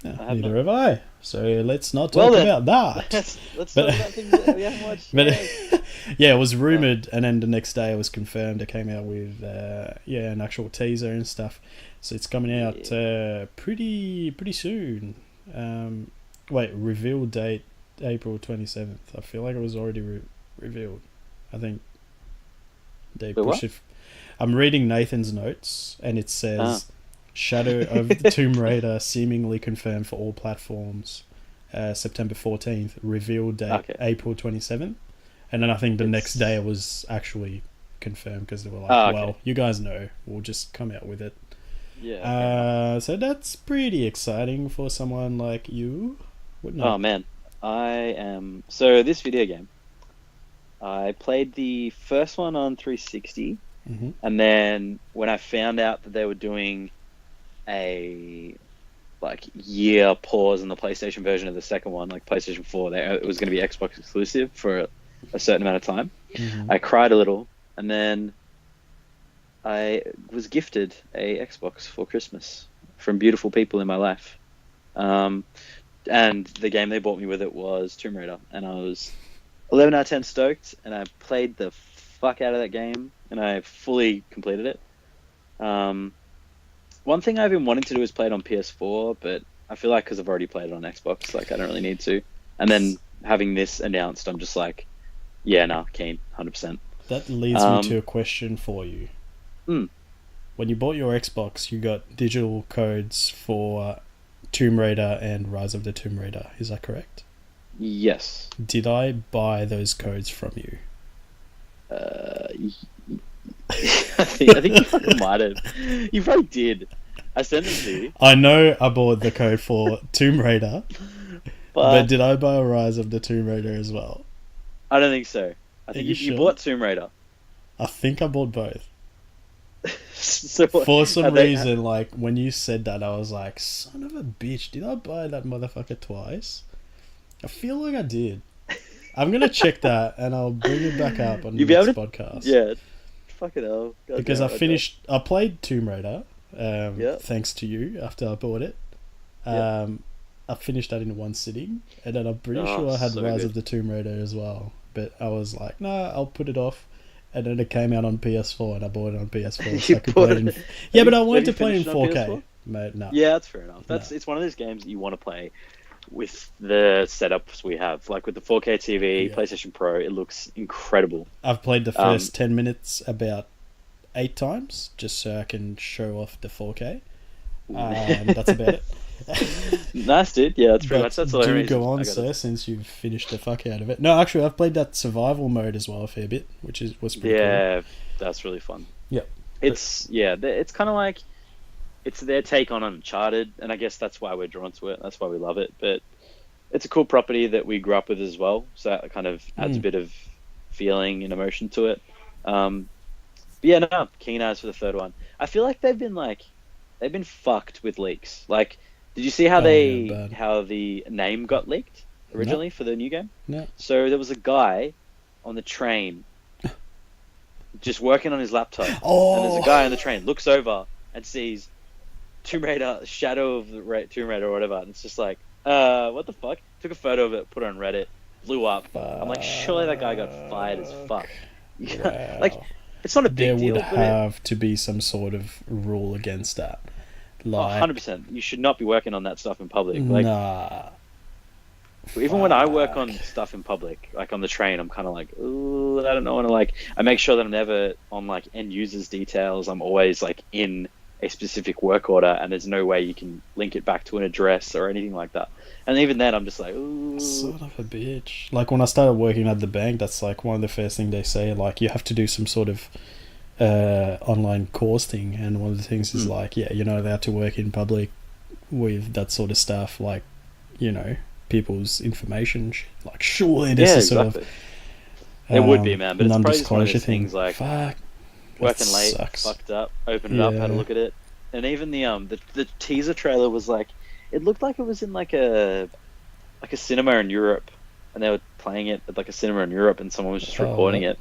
No, I have neither not. have I. So let's not Well talk then, about that. let's But- talk about things that we haven't watched. But Yay. yeah, it was rumored, and then the next day it was confirmed. It came out with an actual teaser and stuff. So it's coming out pretty soon. Reveal date April 27th. I feel like it was already revealed. I think they Wait, pushed what? it. I'm reading Nathan's notes, and it says Ah. Shadow of the Tomb Raider seemingly confirmed for all platforms. September 14th. Reveal date Okay. April 27th. And then I think the next It's- day it was actually confirmed because they were like, Ah, okay. well, you guys know, we'll just come out with it. Yeah. So that's pretty exciting for someone like you, wouldn't it? Oh man, I am. So this video game, I played the first one on 360, Mm-hmm. and then when I found out that they were doing a year pause in the PlayStation version of the second one, like PlayStation 4, it was going to be Xbox exclusive for a certain amount of time. Mm-hmm. I cried a little, and then I was gifted a Xbox for Christmas from beautiful people in my life. And the game they bought me with it was Tomb Raider, and I was 11 out of 10 stoked, and I played the fuck out of that game, and I fully completed it. one thing I've been wanting to do is play it on PS4, but I feel like because I've already played it on Xbox, like I don't really need to. And then having this announced, I'm just like, yeah, no, keen, 100%. That leads me to a question for you. Mm. When you bought your Xbox, you got digital codes for Tomb Raider and Rise of the Tomb Raider. Is that correct? Yes. Did I buy those codes from you? I think you fucking might have. You probably did. I sent them to you. I know I bought the code for Tomb Raider, but did I buy Rise of the Tomb Raider as well? I don't think so. I think you sure? bought Tomb Raider. I think I bought both. So For some reason, like, when you said that, I was like, son of a bitch, did I buy that motherfucker twice? I feel like I did. I'm going to check that, and I'll bring it back up on the next podcast. Yeah. Fucking hell. Because I played Tomb Raider, thanks to you, after I bought it. I finished that in one sitting, and then I'm pretty sure I had Rise of the Tomb Raider as well. But I was like, nah, I'll put it off. And then it came out on PS4, and I bought it on PS4. So I could play it in... but I wanted to play in 4K. Mate, no. Yeah, that's fair enough. It's one of those games that you want to play with the setups we have. Like with the 4K TV, PlayStation Pro, it looks incredible. I've played the first 10 minutes about 8 times, just so I can show off the 4K. That's about it. Nice, dude. Yeah, that's pretty much. That's all. Do go on, sir, since you've finished the fuck out of it. No, actually, I've played that survival mode as well a fair bit, was pretty cool. Yeah, that's really fun. Yep. It's kind of like it's their take on Uncharted, and I guess that's why we're drawn to it. That's why we love it. But it's a cool property that we grew up with as well, so that kind of adds a bit of feeling and emotion to it. But yeah, no, keen eyes for the third one. I feel like they've been fucked with leaks. Like, did you see how how the name got leaked originally for the new game? No. So there was a guy on the train just working on his laptop. Oh. And there's a guy on the train, looks over and sees Tomb Raider, Shadow of the Tomb Raider or whatever. And it's just like, what the fuck? Took a photo of it, put it on Reddit, blew up. I'm like, surely that guy got fired as fuck. Wow. Like, it's not a big deal. There would have to be some sort of rule against that. Like, 100%. You should not be working on that stuff in public. Like, nah. Even when I work on stuff in public, like on the train, I'm kind of like, ooh, I don't know. And I make sure that I'm never on like end users details. I'm always like in a specific work order, and there's no way you can link it back to an address or anything like that. And even then, I'm just like, ooh. Son of a bitch. Like when I started working at the bank, that's like one of the first things they say. Like you have to do some sort of online course thing, and one of the things is like, yeah, you're not allowed to work in public with that sort of stuff, like, you know, people's information. Like, surely this is sort of it would be, man, but it's probably just one of those thing. Things like, fuck, working late, sucks. Fucked up, opened it up, had a look at it, and even the teaser trailer was like, it looked like it was in like a cinema in Europe, and they were playing it at like a cinema in Europe, and someone was just recording it,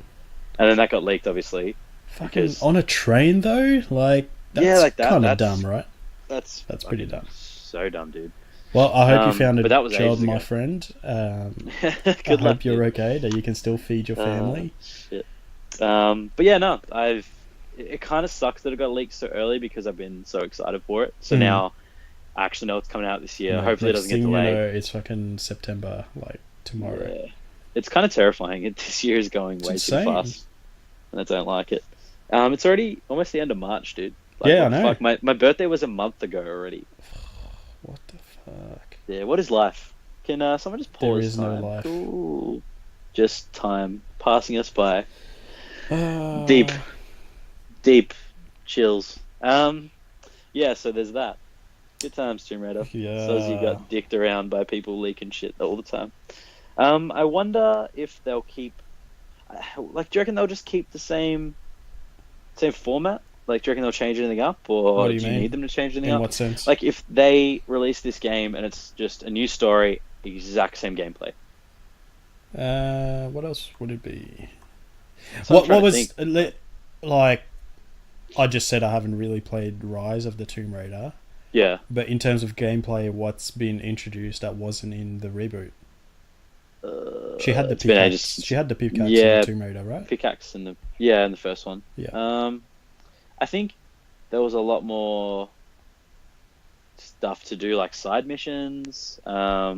and then that got leaked, obviously. Fucking on a train though, like that's kind of dumb, right? That's pretty dumb. So dumb, dude. Well, I hope you found a job, my ago. friend. I hope you're okay, that you can still feed your family. Shit. But yeah, no, it kind of sucks that it got leaked so early because I've been so excited for it. So now I actually know it's coming out this year. Hopefully it doesn't get delayed. You know, it's fucking September, like tomorrow. Yeah. It's kind of terrifying. This year is going way too fast, and I don't like it. It's already almost the end of March, dude. Like, yeah, I know. Fuck, my birthday was a month ago already. What the fuck? Yeah, what is life? Can someone just pause? There is time? no life. Cool. Just time passing us by. Deep chills. Yeah, so there's that. Good times, Tomb Raider. Yeah. So as you got dicked around by people leaking shit all the time. I wonder if they'll keep... Like, do you reckon they'll just keep the same format? Like, do you reckon they'll change anything up? Or do you need them to change anything up? In what sense? Like, if they release this game and it's just a new story, exact same gameplay. What else would it be? So what was... Like, I just said I haven't really played Rise of the Tomb Raider. Yeah. But in terms of gameplay, what's been introduced that wasn't in the reboot? She had the pickaxe. She had the pickaxe in the Tomb Raider, right? Pickaxe in the first one. Yeah. I think there was a lot more stuff to do, like side missions. Yeah.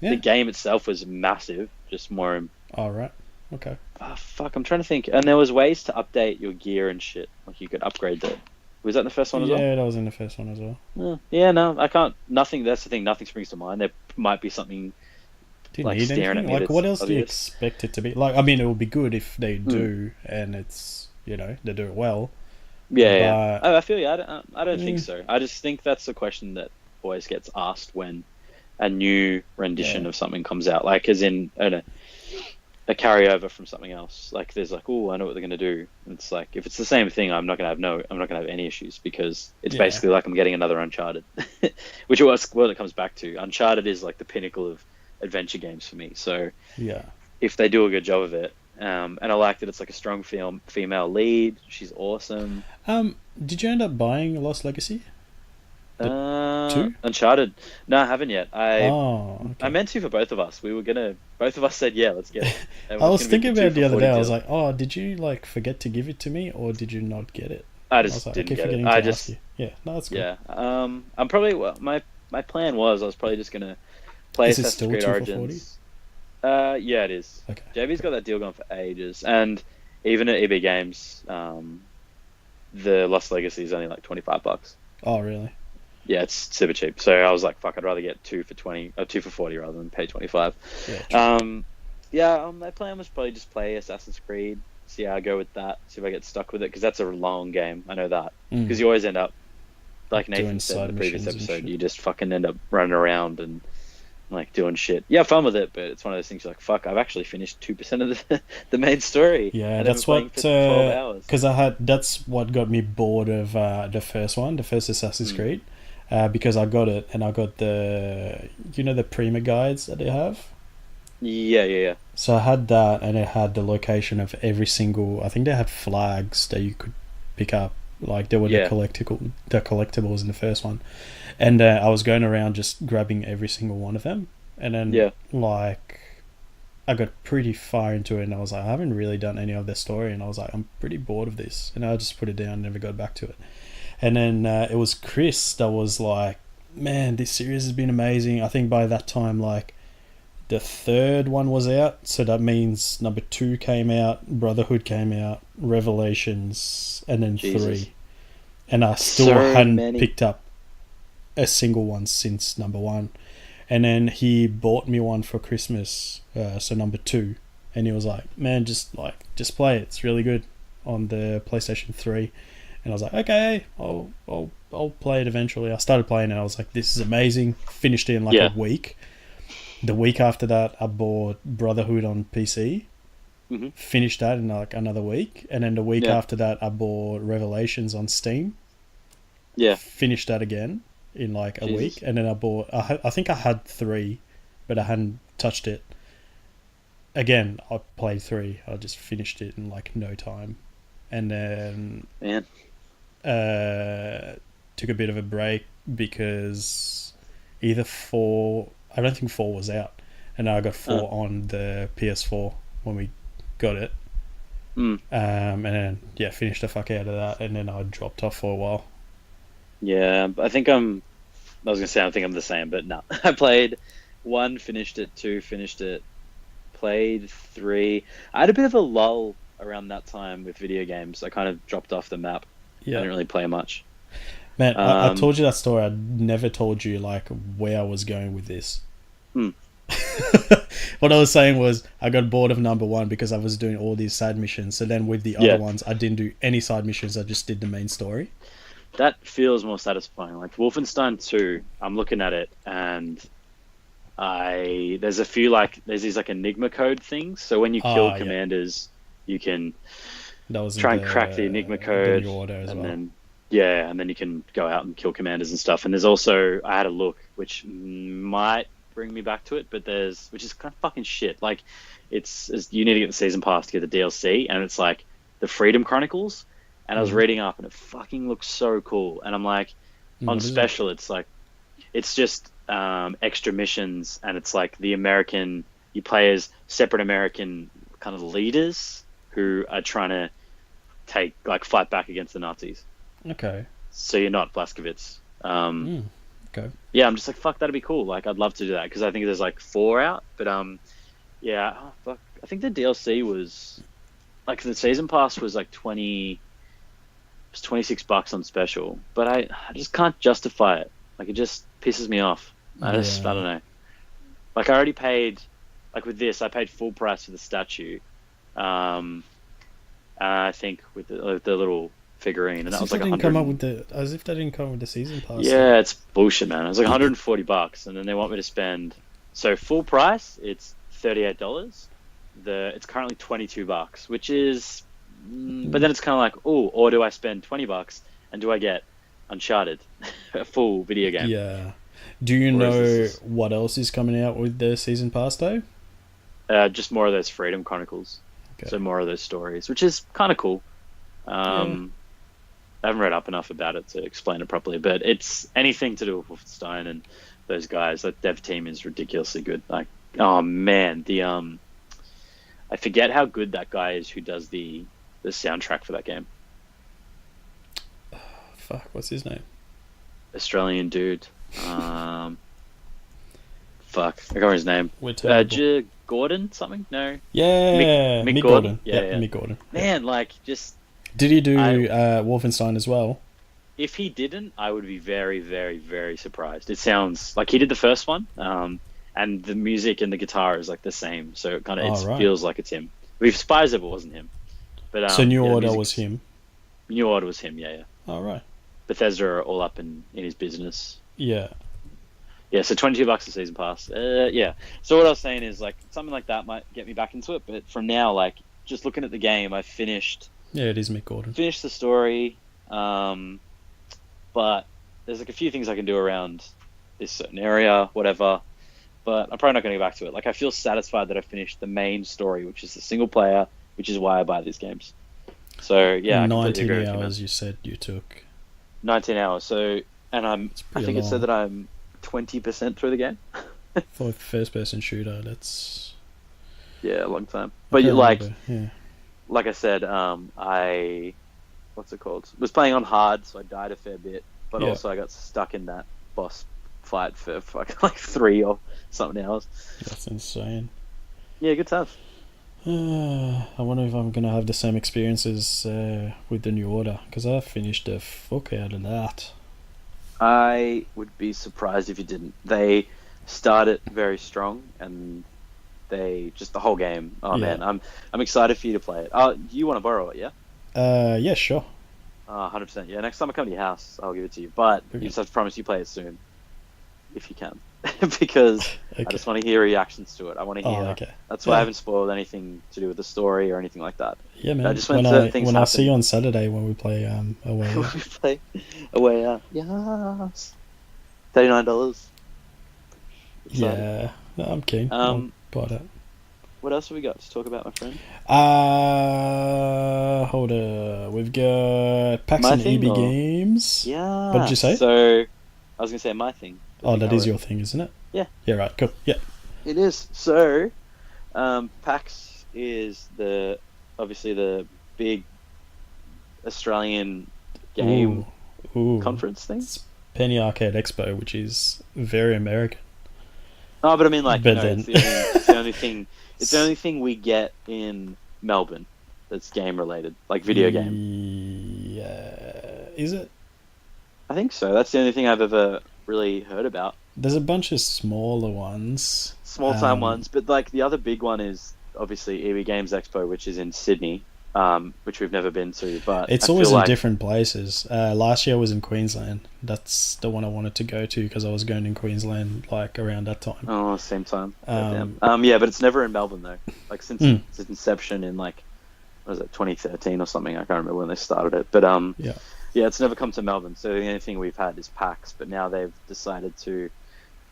The game itself was massive, just more. All right. Okay. Fuck, I'm trying to think. And there was ways to update your gear and shit. Like you could upgrade that. Was that in the first one as well? Yeah, that was in the first one as well. Yeah, no, I can't. Nothing. That's the thing. Nothing springs to mind. There might be something Do you like need staring anything? at me. Like, That's what else do you obvious. expect it to be? Like, I mean, it would be good if they do, and it's, they do it well. Yeah, yeah. But I feel you. I don't think mm, so. I just think that's a question that always gets asked when a new rendition yeah, of something comes out. Like, as in, I don't know, a carryover from something else. Like, there's like, oh, I know what they're gonna do. And it's like, if it's the same thing, I'm not gonna have any issues because it's yeah, basically like I'm getting another Uncharted, which is what it comes back to. Uncharted is like the pinnacle of adventure games for me. So yeah. if they do a good job of it, and I like that it's like a strong female lead. She's awesome. Did you end up buying Lost Legacy? The two? Uncharted. No, I haven't yet. Oh, I okay. meant to for both of us. We were gonna. Both of us said, "Yeah, let's get it." It I was was gonna be thinking the about two it the for other 40 day. I was deal. like, oh, did you like forget to give it to me, or did you not get it? I I was just like, I didn't keep get it. forgetting to I ask just you. Yeah, no, that's good. yeah. I'm probably my plan was I was probably just gonna play Is it Assassin's still Creed 2 for 40? Origins. Yeah, it is. Okay, JB's cool. got that deal going for ages, and even at EB Games, the Lost Legacy is only like $25. Oh, really? Yeah, it's super cheap. So I was like, fuck, I'd rather get 2 for 20 or 2 for 40 rather than pay 25. Yeah, true. My plan was probably just play Assassin's Creed, see how I go with that, see if I get stuck with it, because that's a long game. I know that. Because you always end up, like Nathan Doing said in side the previous missions and episode, shit. you just fucking end up running around and like doing shit. You have fun with it, but it's one of those things you're like, fuck, I've actually finished 2% of the main story. Yeah, And I've been that's playing what, for 12 hours. because that's what got me bored of the first Assassin's Creed, because I got it and I got the Prima guides that they have. Yeah. So I had that, and it had the location of every single. I think they had flags that you could pick up. Like there were Yeah. the collectibles in the first one, and I was going around just grabbing every single one of them, and then Yeah. like I got pretty far into it, and I was like, I haven't really done any of their story, and I was like, I'm pretty bored of this, and I just put it down, and never got back to it. And then it was Chris that was like, man, this series has been amazing. I think by that time, like, the third one was out, so that means number 2 came out, Brotherhood came out, Revelations, and then Jesus. 3. And I still So hadn't many. picked up a single one since number 1. And then he bought me one for Christmas, so number 2. And he was like, man, just play it. It's really good on the PlayStation 3. And I was like, okay, I'll play it eventually. I started playing it, and I was like, this is amazing. Finished it in like Yeah. a week. The week after that, I bought Brotherhood on PC. Mhm. Finished that in like another week. And then the week Yeah. after that, I bought Revelations on Steam. Yeah. Finished that again in like a Jesus. week. And then I bought, I think I had 3, but I hadn't touched it. Again, I played 3. I just finished it in like no time. And then Man. took a bit of a break because either 4, I don't think 4 was out, and I got 4 on the PS4 when we got it. And then finished the fuck out of that, and then I dropped off for a while. Yeah, I think I was gonna say I think I'm the same, but no. I played 1, finished it, 2, finished it, played 3. I had a bit of a lull around that time with video games. I kind of dropped off the map. I didn't really play much. Man, I told you that story. I never told you like where I was going with this. What I was saying was I got bored of number 1 because I was doing all these side missions. So then with the other ones, I didn't do any side missions. I just did the main story. That feels more satisfying. Like Wolfenstein 2, I'm looking at it and there's a few there's these like Enigma code things. So when you kill commanders, you can that was try and crack the Enigma code, the order as and well. then you can go out and kill commanders and stuff. And there's also, I had a look, which might bring me back to it, but which is kind of fucking shit. Like, you need to get the season pass to get the DLC, and it's like the Freedom Chronicles. And I was reading up, and it fucking looks so cool. And I'm like, on special, it's like, it's just extra missions, and it's like you play as separate American kind of leaders who are trying to fight back against the Nazis. Okay. So you're not Blazkowicz. Okay. Okay. Yeah, I'm just like, fuck, that'd be cool. Like, I'd love to do that because I think there's like 4 out. But yeah, oh, fuck. I think the DLC was like the season pass was like 20. It was $26 on special, but I just can't justify it. Like, it just pisses me off. I don't Yeah. know. Like, I already paid, like with this, I paid full price for the statue. Um, I think with the little figurine, and As that if was they like didn't come up with 100. the, as if they didn't come with the season pass though. Yeah, it's bullshit, man. It was like $140, and then they want me to spend. So full price, it's $38. It's currently $22, which is, but then it's kind of like, oh, or do I spend $20 and do I get Uncharted, a full video game? Yeah. Do you Whereas this know is what else is coming out with the season pass though? just more of those Freedom Chronicles, Okay. so more of those stories, which is kind of cool. Yeah. I haven't read up enough about it to explain it properly, but it's anything to do with Wolfenstein and those guys. That dev team is ridiculously good. Like, oh man, I forget how good that guy is who does the soundtrack for that game. Fuck, what's his name? Australian dude. Fuck, I can't remember his name. We're terrible. Gordon something? No, Yeah, Mick Mick Gordon? Gordon. Yeah, Yeah, yeah. Mick Gordon. Yeah. Man, like just Did he do I Wolfenstein as well? if he didn't, I would be very, very, very surprised. It sounds like he did the first one, and the music and the guitar is like the same, so it kind of Oh, right. feels like it's him. With Spies, it wasn't him, but So New yeah, the Order music- was him. New Order was him. Yeah, yeah. Oh, right. Bethesda are all up in his business. Yeah. Yeah, so $22 a season pass. Yeah. So what I was saying is like something like that might get me back into it, but from now, like just looking at the game, I finished Yeah, it is Mick Gordon. the story, but there's like a few things I can do around this certain area, whatever. But I'm probably not going to go back to it. Like I feel satisfied that I finished the main story, which is the single player, which is why I buy these games. So yeah, I completely 19 agree with you, man. hours you said you took. 19 hours. So, and I pretty think it long. said that I'm 20% through the game. For a first person shooter, that's... Yeah, a long time. I But can't like, remember. Yeah. like I said, what's it called? Was playing on hard, so I died a fair bit. But Yeah. also I got stuck in that boss fight for fucking like 3 or something hours. That's insane. Yeah, good times. I wonder if I'm gonna have the same experiences with the New Order, because I finished the fuck out of that. I would be surprised if you didn't. They started very strong, and they just the whole game. Oh Yeah. man, I'm excited for you to play it. You want to borrow it, yeah? Yeah, sure. 100%. Yeah, next time I come to your house, I'll give it to you. But you Okay. just have to promise you play it soon, if you can, because I Okay. just want to hear reactions to it. I want to hear. Oh, okay. That's why I Yeah. haven't spoiled anything to do with the story or anything like that. Yeah, man. I just when when certain I things when I happen. see you on Saturday when we play away. When we play away out. Yes. $39. Excited. Yeah, no, I'm keen. Um, I'll buy that. What else have we got to talk about, my friend? Hold on. We've got PAX My and thing, EB or- Games. Yeah. What did you say? So, I was gonna say my thing. Oh, that is Our- your thing, isn't it? Yeah. Yeah, right. Cool. Yeah. It is. So, PAX is obviously the big Australian game Ooh. conference thing. It's Penny Arcade Expo, which is very American. Oh, but I mean, like, But no, then- it's the only thing. It's the only thing we get in Melbourne that's game related, like video game. Yeah. Is it? I think so. That's the only thing I've ever really heard about. There's a bunch of smaller ones. Small time ones, but like the other big one is obviously EB Games Expo, which is in Sydney, which we've never been to. But It's I always feel in like, different places. Last year was in Queensland. That's the one I wanted to go to because I was going in Queensland like around that time. Oh, same time. Um, Goddamn. Yeah, but it's never in Melbourne though. Like since Hmm. its inception in like, what was it, 2013 or something? I can't remember when they started it. But Yeah. yeah, it's never come to Melbourne. So the only thing we've had is PAX. But now they've decided to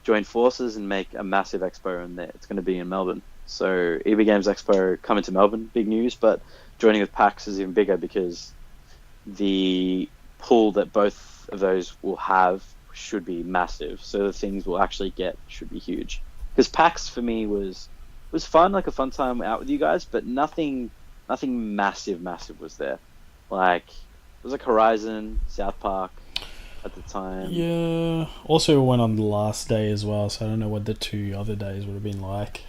join forces and make a massive expo, and it's going to be in Melbourne. So EB Games Expo coming to Melbourne, big news. But joining with PAX is even bigger because the pull that both of those will have should be massive. So the things we'll actually get should be huge. Because PAX for me was fun, like a fun time out with you guys, but nothing massive was there. Like it was like Horizon, South Park, at the time. Yeah. Also, we went on the last day as well, so I don't know what the 2 other days would have been like.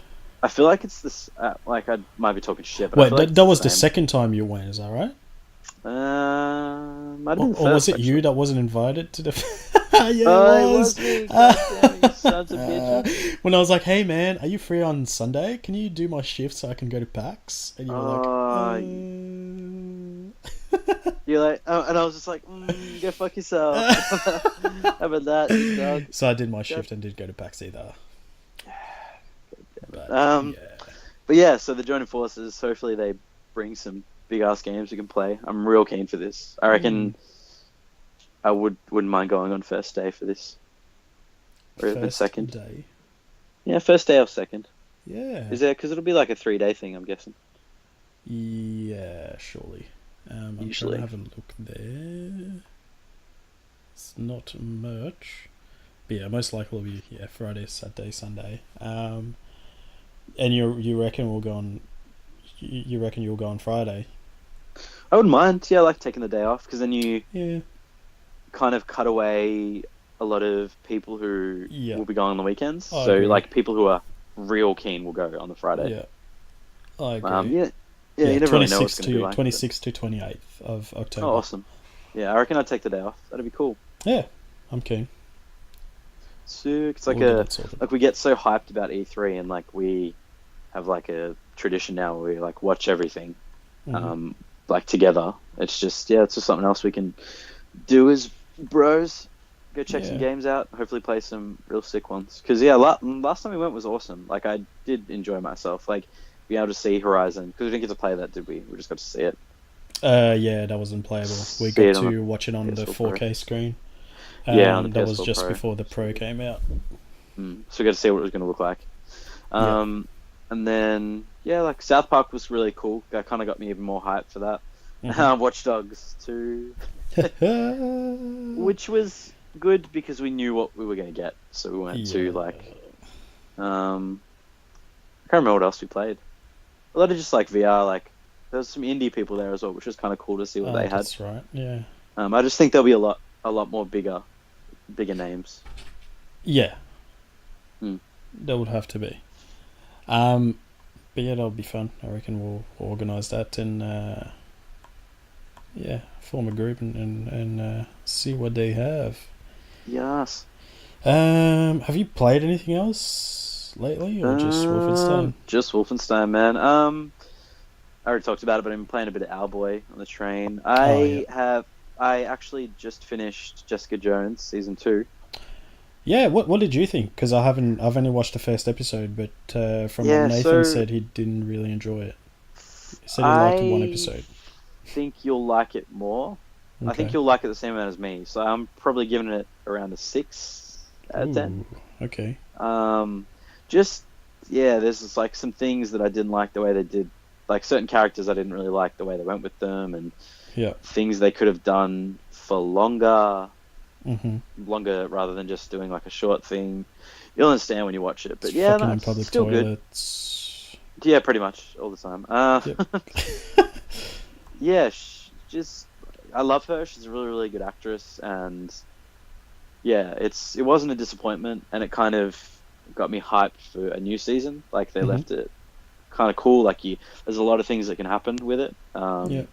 I feel like it's this. Like I might be talking shit, but I Wait, feel like it's that the was the same. second time you went, is that right? Might have been the Or was first it you actually. that wasn't invited to the? Yeah, it Oh, it was. was me. God damn it, you sons of bitches. When I was like, "Hey, man, are you free on Sunday? Can you do my shift so I can go to PAX?" And you were like, Uh, you're like, oh, and I was just like, go fuck yourself. How about that, you dog? So I did my God shift and didn't go to PAX either. damn it. But yeah. But yeah, so they're joining forces. Hopefully they bring some big ass games we can play. I'm real keen for this. I reckon I wouldn't mind going on first day for this, or even First second. day. Yeah, first day or second. Yeah. Is there? Because it'll be like a 3-day thing, I'm guessing. Yeah, surely. I'm trying Usually. to have a look there. It's not much. But yeah, most likely will be Friday, Saturday, Sunday. And you reckon we'll go on? You reckon you'll go on Friday? I wouldn't mind. Yeah, I like taking the day off because then you Yeah. kind of cut away a lot of people who Yeah. will be going on the weekends. I So agree. like people who are real keen will go on the Friday. Yeah. I agree. Yeah, you never really know 26 what's going to be to like. 26 to 28th of October. Oh, awesome. Yeah, I reckon I'd take the day off. That'd be cool. Yeah, I'm keen. Sick. It's like We'll get that sorted. like we get so hyped about E3 and like we have like a tradition now where we like watch everything Mhm. like together. It's just it's just something else we can do as bros. Go check some Yeah. games out. Hopefully play some real sick ones. Because last time we went was awesome. Like I did enjoy myself. Like being able to see Horizon because we didn't get to play that, did we? We just got to see it. Yeah, that wasn't playable. We See got it on to watch it on the PS4 Pro. 4K screen. Yeah, on the That was PS4 just Pro. before the Pro came out. So we got to see what it was going to look like. And then like South Park was really cool. That kind of got me even more hyped for that. Mhm. Watch Dogs 2, which was good because we knew what we were going to get, so we went to like I can't remember what else we played. A lot of just like VR. Like there was some indie people there as well, which was kind of cool to see what they had. That's right. Yeah. I just think there'll be a lot more bigger names. Yeah. Hmm. That would have to be. But yeah, that'll be fun. I reckon we'll organise that and form a group and see what they have. Yes. Have you played anything else lately, or just Wolfenstein? Just Wolfenstein, man. I already talked about it, but I'm playing a bit of Owlboy on the train. I actually just finished Jessica Jones season 2. Yeah, what did you think? Because I've only watched the first episode, but from what Nathan said, he didn't really enjoy it. He said he liked one episode. I think you'll like it more. Okay. I think you'll like it the same amount as me. So I'm probably giving it around a 6 out of 10. Okay. There's just like some things that I didn't like the way they did. Like certain characters I didn't really like the way they went with them, and things they could have done for longer rather than just doing like a short thing. You'll understand when you watch it, but fucking in it's public still toilets. good. Yeah, pretty much all the time. I love her. She's a really, really good actress, and it wasn't a disappointment, and it kind of got me hyped for a new season. Like they left it kind of cool. Like there's a lot of things that can happen with it. But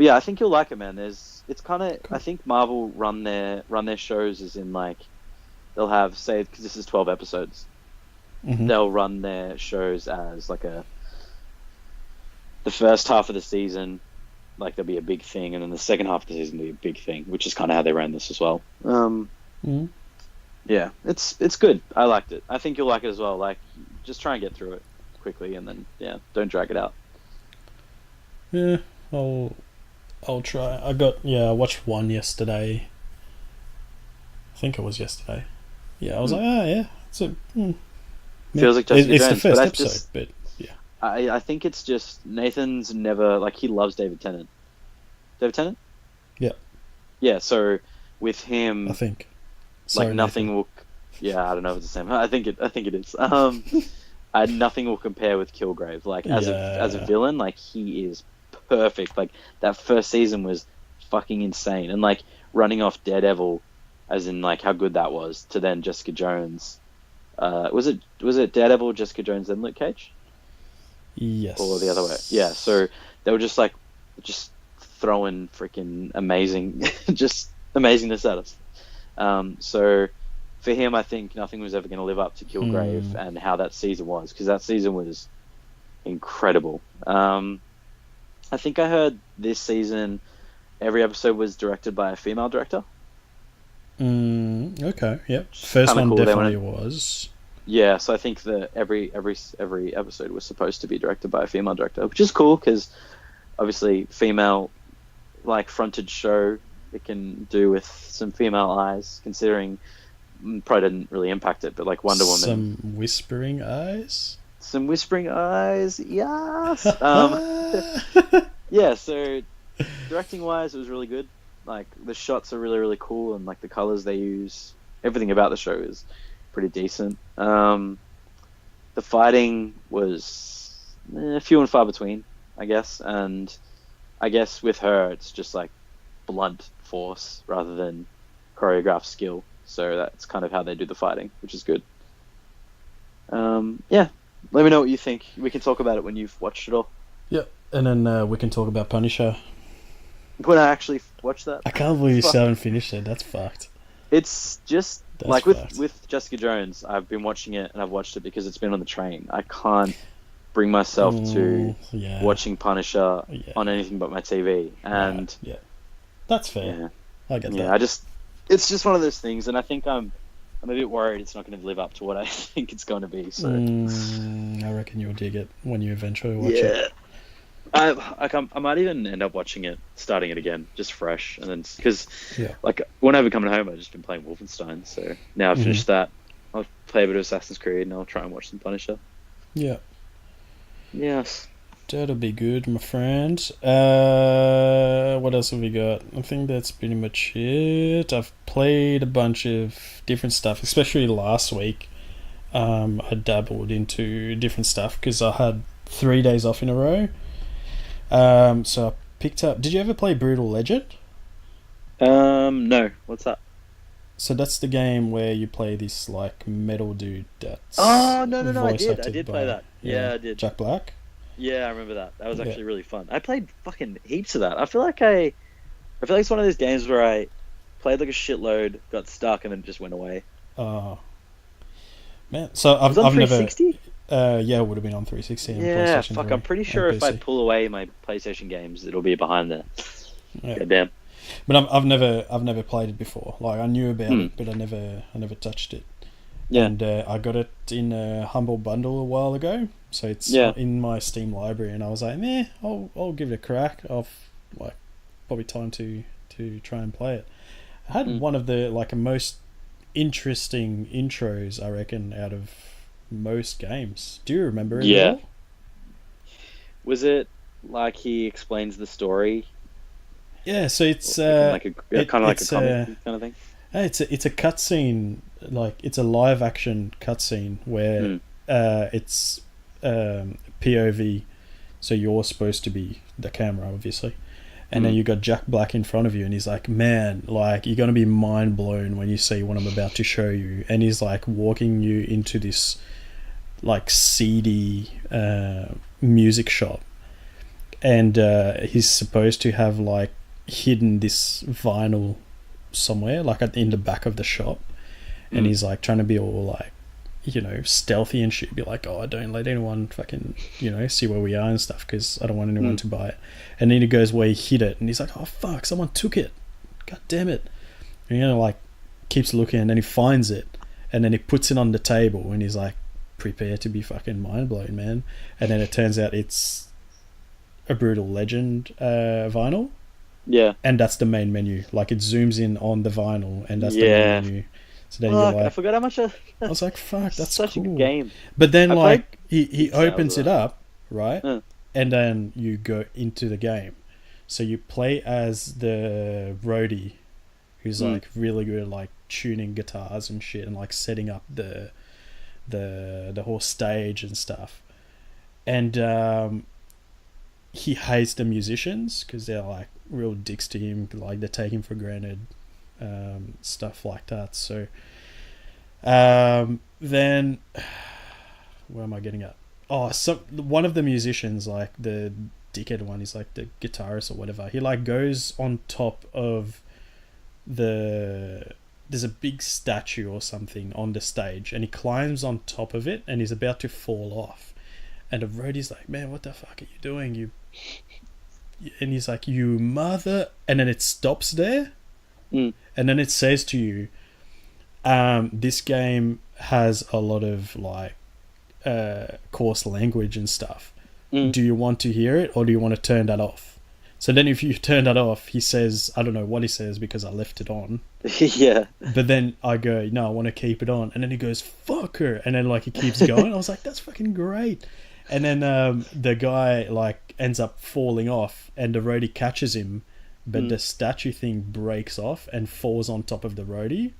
yeah, I think you'll like it, man. It's kind of cool. I think Marvel run their shows as in like they'll have because this is 12 episodes. They'll run their shows as like the first half of the season, like there'll be a big thing, and then the second half of the season will be a big thing, which is kind of how they ran this as well. Yeah, it's good. I liked it. I think you'll like it as well. Like, just try and get through it quickly, and then don't drag it out. Yeah, I'll try. I watched one yesterday. I think it was yesterday. Yeah, I was like, it's a. Feels like Jessica it's Jones, the first but episode, but yeah. I think it's just Nathan's never like he loves David Tennant. David Tennant? Yeah. Yeah, so with him I think. Sorry, like nothing Nathan. Will I don't know if it's the same. I think it is. Nothing will compare with Kilgrave. Like as a villain, like he is perfect. Like that first season was fucking insane. And like running off Daredevil, as in like how good that was, to then Jessica Jones. Was it Daredevil, Jessica Jones, then Luke Cage, Yes. or the other way? Yeah. So they were just like just throwing freaking amazing, just amazingness at us. So for him, I think nothing was ever going to live up to Kilgrave and how that season was, because that season was incredible. I think I heard this season every episode was directed by a female director. Okay. Yep. First one Cool. definitely was. Yeah, so I think that every episode was supposed to be directed by a female director, which is cool because obviously female like fronted show it can do with some female eyes, considering probably didn't really impact it, but like Wonder Woman, some whispering eyes. Some whispering eyes, yes. Yeah, so directing wise, it was really good. Like the shots are really, really cool, and like the colors they use, everything about the show is pretty decent. The fighting was few and far between, I guess, and I guess with her, it's just like blunt force rather than choreographed skill. So that's kind of how they do the fighting, which is good. Yeah. Let me know what you think. We can talk about it when you've watched it all. Yep, and then we can talk about Punisher. When I actually watched that. I can't believe you still haven't finished it. That's fucked. It's just That's like fucked. with Jessica Jones. I've been watching it and I've watched it because it's been on the train. I can't bring myself to watching Punisher on anything but my TV. And yeah, that's fair. Yeah, I get that. It's just one of those things, and I think I'm a bit worried it's not going to live up to what I think it's going to be. So I reckon you'll dig it when you eventually watch it. I might even end up watching it, starting it again, just fresh, and then because like when I've been coming home, I've just been playing Wolfenstein. So now I've finished that. I'll play a bit of Assassin's Creed, and I'll try and watch some Punisher. Yeah. Yes. That'll be good, my friend. What else have we got? I think that's pretty much it. I've played a bunch of different stuff, especially last week. I dabbled into different stuff because I had 3 days off in a row. So I picked up... Did you ever play Brutal Legend? No. What's that? So that's the game where you play this like metal dude that's... Oh, no, I did play that. Yeah, I did. Jack Black? Yeah, I remember that. That was actually really fun. I played fucking heaps of that. I feel like it's one of those games where I played like a shitload, got stuck, and then it just went away. Oh. Man, so I've on never... 360? Yeah, it would have been on 360 and yeah, PlayStation fuck, 3 I'm pretty sure and if I PC. pull away my PlayStation games, it'll be behind there. Yeah. Goddamn. But I've never played it before. Like I knew about it, but I never touched it. Yeah. And I got it in a Humble Bundle a while ago, so it's in my Steam library, and I was like, I'll give it a crack. Like probably time to try and play it. I had one of the like most interesting intros, I reckon, out of most games. Do you remember it at all? Was it like he explains the story? Yeah, so it's like a comic kind of thing. It's a cutscene, like it's a live action cutscene where it's POV, so you're supposed to be the camera, obviously, and then you got Jack Black in front of you, and he's like, "Man, like you're gonna be mind blown when you see what I'm about to show you," and he's like walking you into this like seedy music shop, and he's supposed to have like hidden this vinyl somewhere like in the back of the shop, and he's like trying to be all like, you know, stealthy and shit, be like, oh, don't let anyone fucking, you know, see where we are and stuff because I don't want anyone to buy it. And then he goes where he hid it, and he's like, oh fuck, someone took it, god damn it. And, you know, like keeps looking, and then he finds it, and then he puts it on the table, and he's like, prepare to be fucking mind blown, man. And then it turns out it's a Brutal Legend vinyl. Yeah. And that's the main menu. Like it zooms in on the vinyl, and that's the main menu. So then you're like, I forgot how much I was like, fuck, that's such cool. a good game. But then like he opens it up, right? Mm. And then you go into the game. So you play as the roadie who's like really good at like tuning guitars and shit, and like setting up the whole stage and stuff. And he hates the musicians because they're like real dicks to him, like they take him for granted, stuff like that. So then where am I getting at? Oh, so one of the musicians, like the dickhead one, is like the guitarist or whatever. He like goes on top of there's a big statue or something on the stage, and he climbs on top of it, and he's about to fall off. And the roadie's like, "Man, what the fuck are you doing? You?" And he's like, "You mother!" And then it stops there, and then it says to you, "This game has a lot of like coarse language and stuff. Do you want to hear it, or do you want to turn that off?" So then if you turn that off, he says, I don't know what he says because I left it on. Yeah. But then I go, no, I want to keep it on. And then he goes, fuck her. And then like he keeps going. I was like, that's fucking great. And then the guy like ends up falling off, and the roadie catches him, but the statue thing breaks off and falls on top of the roadie.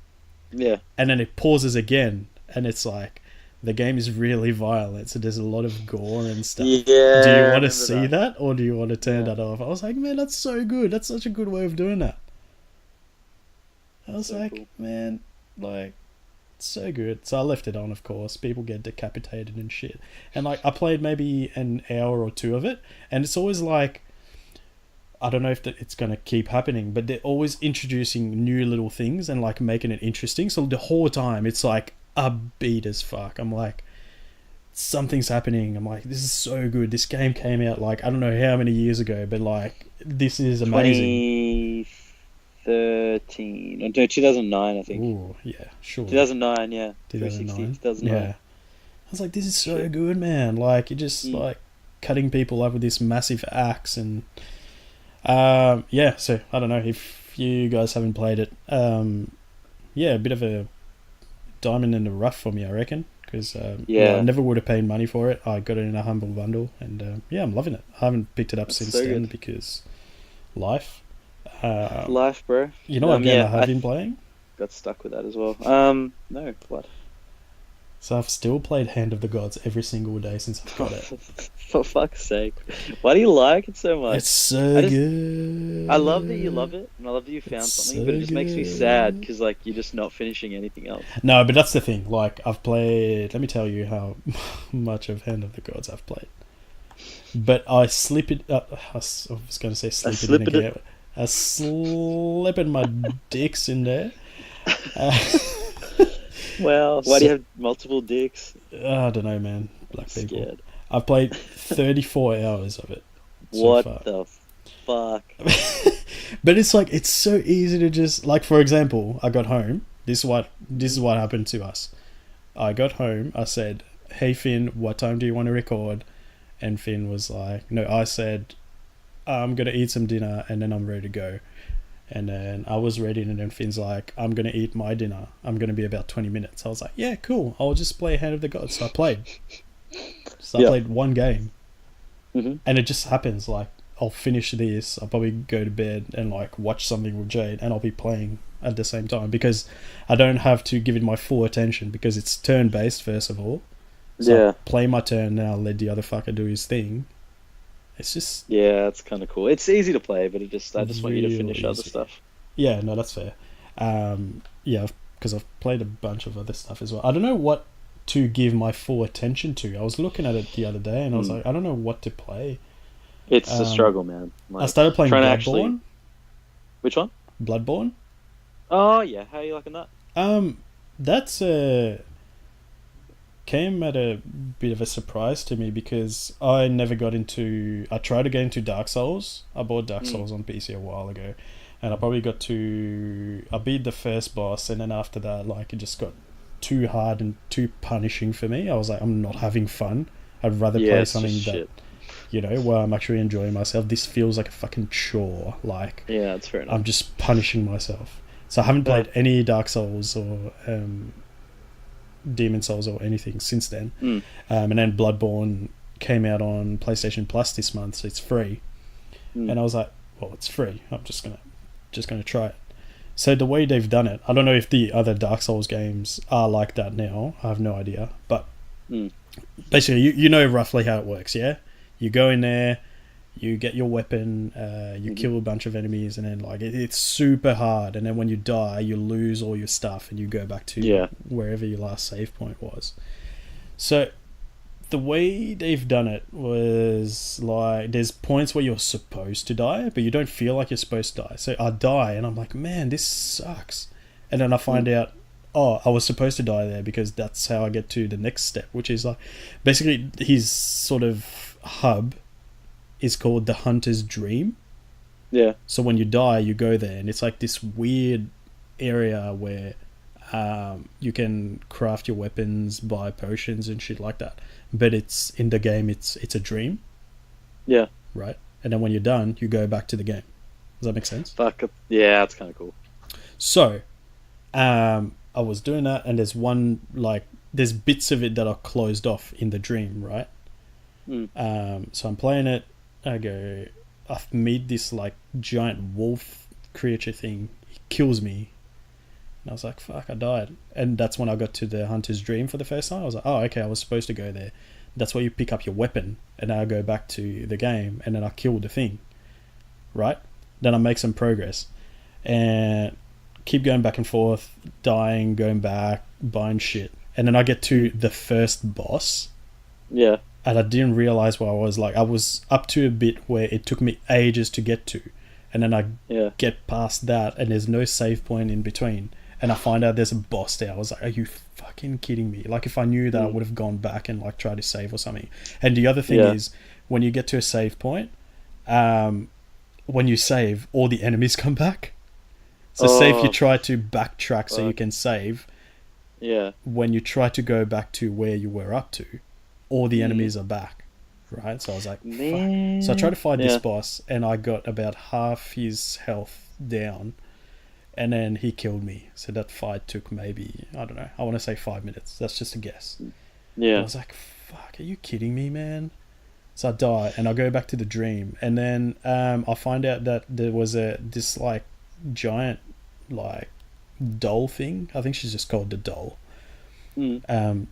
Yeah. And then it pauses again, and it's like, the game is really violent, so there's a lot of gore and stuff. Yeah. Do you want to see that, or do you want to turn that off? I was like, man, that's so good. That's such a good way of doing that. I was so like, cool. Man, like, so good. So I left it on, of course. People get decapitated and shit. And like, I played maybe an hour or two of it, and it's always like, I don't know if it's going to keep happening, but they're always introducing new little things and like making it interesting. So the whole time it's like upbeat as fuck. I'm like, something's happening. I'm like, this is so good. This game came out like, I don't know how many years ago, but like, this is amazing. 2013. No, 2009, I think. Ooh, yeah, sure. 2009, yeah. 2009. 2009. Yeah. I was like, this is so good, man. Like, you're just like cutting people up with this massive axe. And yeah, so I don't know if you guys haven't played it. Yeah, a bit of a diamond in the rough for me, I reckon, because I never would have paid money for it. I got it in a humble bundle, and yeah, I'm loving it. I haven't picked it up since then good. Because life, bro. You know what game I have been playing? Got stuck with that as well. No, what? So I've still played Hand of the Gods every single day since I've got it. For fuck's sake. Why do you like it so much? It's so good. I love that you love it, and I love that you found something, but it just makes me sad, because like, you're just not finishing anything else. No, but that's the thing. Like, I've played... Let me tell you how much of Hand of the Gods I've played. But I slip it... I was going to say slip it in again. I slip in my dicks in there. Well, why do you have multiple dicks? I don't know, man. Black people. Scared. I've played 34 hours of it. What the fuck? But it's like, it's so easy to just, like, for example, I got home. This is what happened to us. I got home. I said, "Hey Finn, what time do you want to record?" And Finn was like, no. I said, "I'm gonna eat some dinner and then I'm ready to go." And then I was ready, and then Finn's like, "I'm going to eat my dinner. I'm going to be about 20 minutes. I was like, yeah, cool. I'll just play Hand of the Gods. So I played. I played one game. And it just happens, like, I'll finish this, I'll probably go to bed and like watch something with Jade, and I'll be playing at the same time, because I don't have to give it my full attention, because it's turn-based, first of all. So I play my turn, and I'll let the other fucker do his thing. It's just... Yeah, it's kind of cool. It's easy to play, but I just want you to finish other stuff. Yeah, no, that's fair. Yeah, because I've played a bunch of other stuff as well. I don't know what to give my full attention to. I was looking at it the other day, and I was like, I don't know what to play. It's a struggle, man. Like, I started playing Bloodborne. Which one? Bloodborne. Oh, yeah. How are you liking that? That's came at a bit of a surprise to me, because I never got into... I tried to get into Dark Souls. I bought Dark Souls on PC a while ago, and I probably got to... I beat the first boss, and then after that, like, it just got too hard and too punishing for me. I was like, I'm not having fun. I'd rather play something that, you know, where I'm actually enjoying myself. This feels like a fucking chore. Like, yeah, that's fair enough. I'm just punishing myself. So I haven't played any Dark Souls or Demon Souls or anything since then. And then Bloodborne came out on PlayStation Plus this month, so it's free. And I was like, well, it's free. I'm just gonna try it. So the way they've done it, I don't know if the other Dark Souls games are like that now. I have no idea. But basically, you know roughly how it works, yeah? You go in there, You get your weapon, you Mhm. kill a bunch of enemies, and then like it's super hard. And then when you die, you lose all your stuff, and you go back to Yeah. wherever your last save point was. So the way they've done it was like there's points where you're supposed to die, but you don't feel like you're supposed to die. So I die, and I'm like, man, this sucks. And then I find Mm. out, oh, I was supposed to die there because that's how I get to the next step, which is like basically his sort of hub is called the Hunter's Dream. Yeah. So when you die, you go there, and it's like this weird area where you can craft your weapons, buy potions and shit like that. But it's in the game. It's a dream, Yeah. right? And then when you're done, you go back to the game. Does that make sense? Fuck. Yeah, that's kind of cool. So, I was doing that, and there's bits of it that are closed off in the dream, right? Mm. So I'm playing it. I meet this like giant wolf creature thing. He kills me, and I was like, "Fuck, I died." And that's when I got to the Hunter's Dream for the first time. I was like, "Oh, okay, I was supposed to go there." That's where you pick up your weapon, and then I go back to the game, and then I kill the thing, right? Then I make some progress, and keep going back and forth, dying, going back, buying shit, and then I get to the first boss. Yeah. And I didn't realize where I was up to a bit where it took me ages to get to, and then I Yeah. get past that, and there's no save point in between, and I find out there's a boss there. I was like, are you fucking kidding me? Like, if I knew that, I would have gone back and like tried to save or something. And the other thing is, when you get to a save point, when you save, all the enemies come back. So say if you try to backtrack so you can save, Yeah. when you try to go back to where you were up to, all the enemies are back, right? So I was like, Man. fuck. So I tried to fight this Yeah. boss, and I got about half his health down, and then he killed me. So that fight took maybe, I don't know, I want to say 5 minutes. That's just a guess. And I Yeah. was like, fuck, are you kidding me, man? So I die, and I go back to the dream, and then I find out that there was this like giant like doll thing. I think she's just called the doll.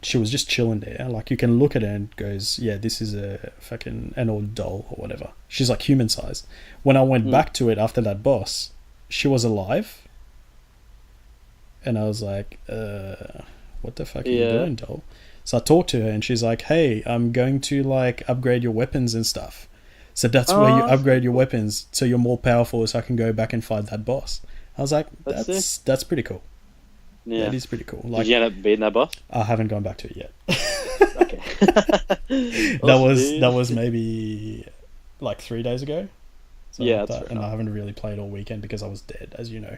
She was just chilling there. Like, you can look at her and it goes, yeah, this is a fucking an old doll or whatever. She's like human sized. When I went back to it after that boss, she was alive, and I was like, what the fuck are you doing, doll? So I talked to her, and she's like, hey, I'm going to like upgrade your weapons and stuff. So that's where you upgrade your weapons so you're more powerful, so I can go back and fight that boss. I was like, that's pretty cool. Yeah. That is pretty cool. Like, did you end up beating that boss? I haven't gone back to it yet. Okay. That was maybe like 3 days ago. Yeah, like that's that. fair And I enough. haven't really played all weekend because I was dead, as you know.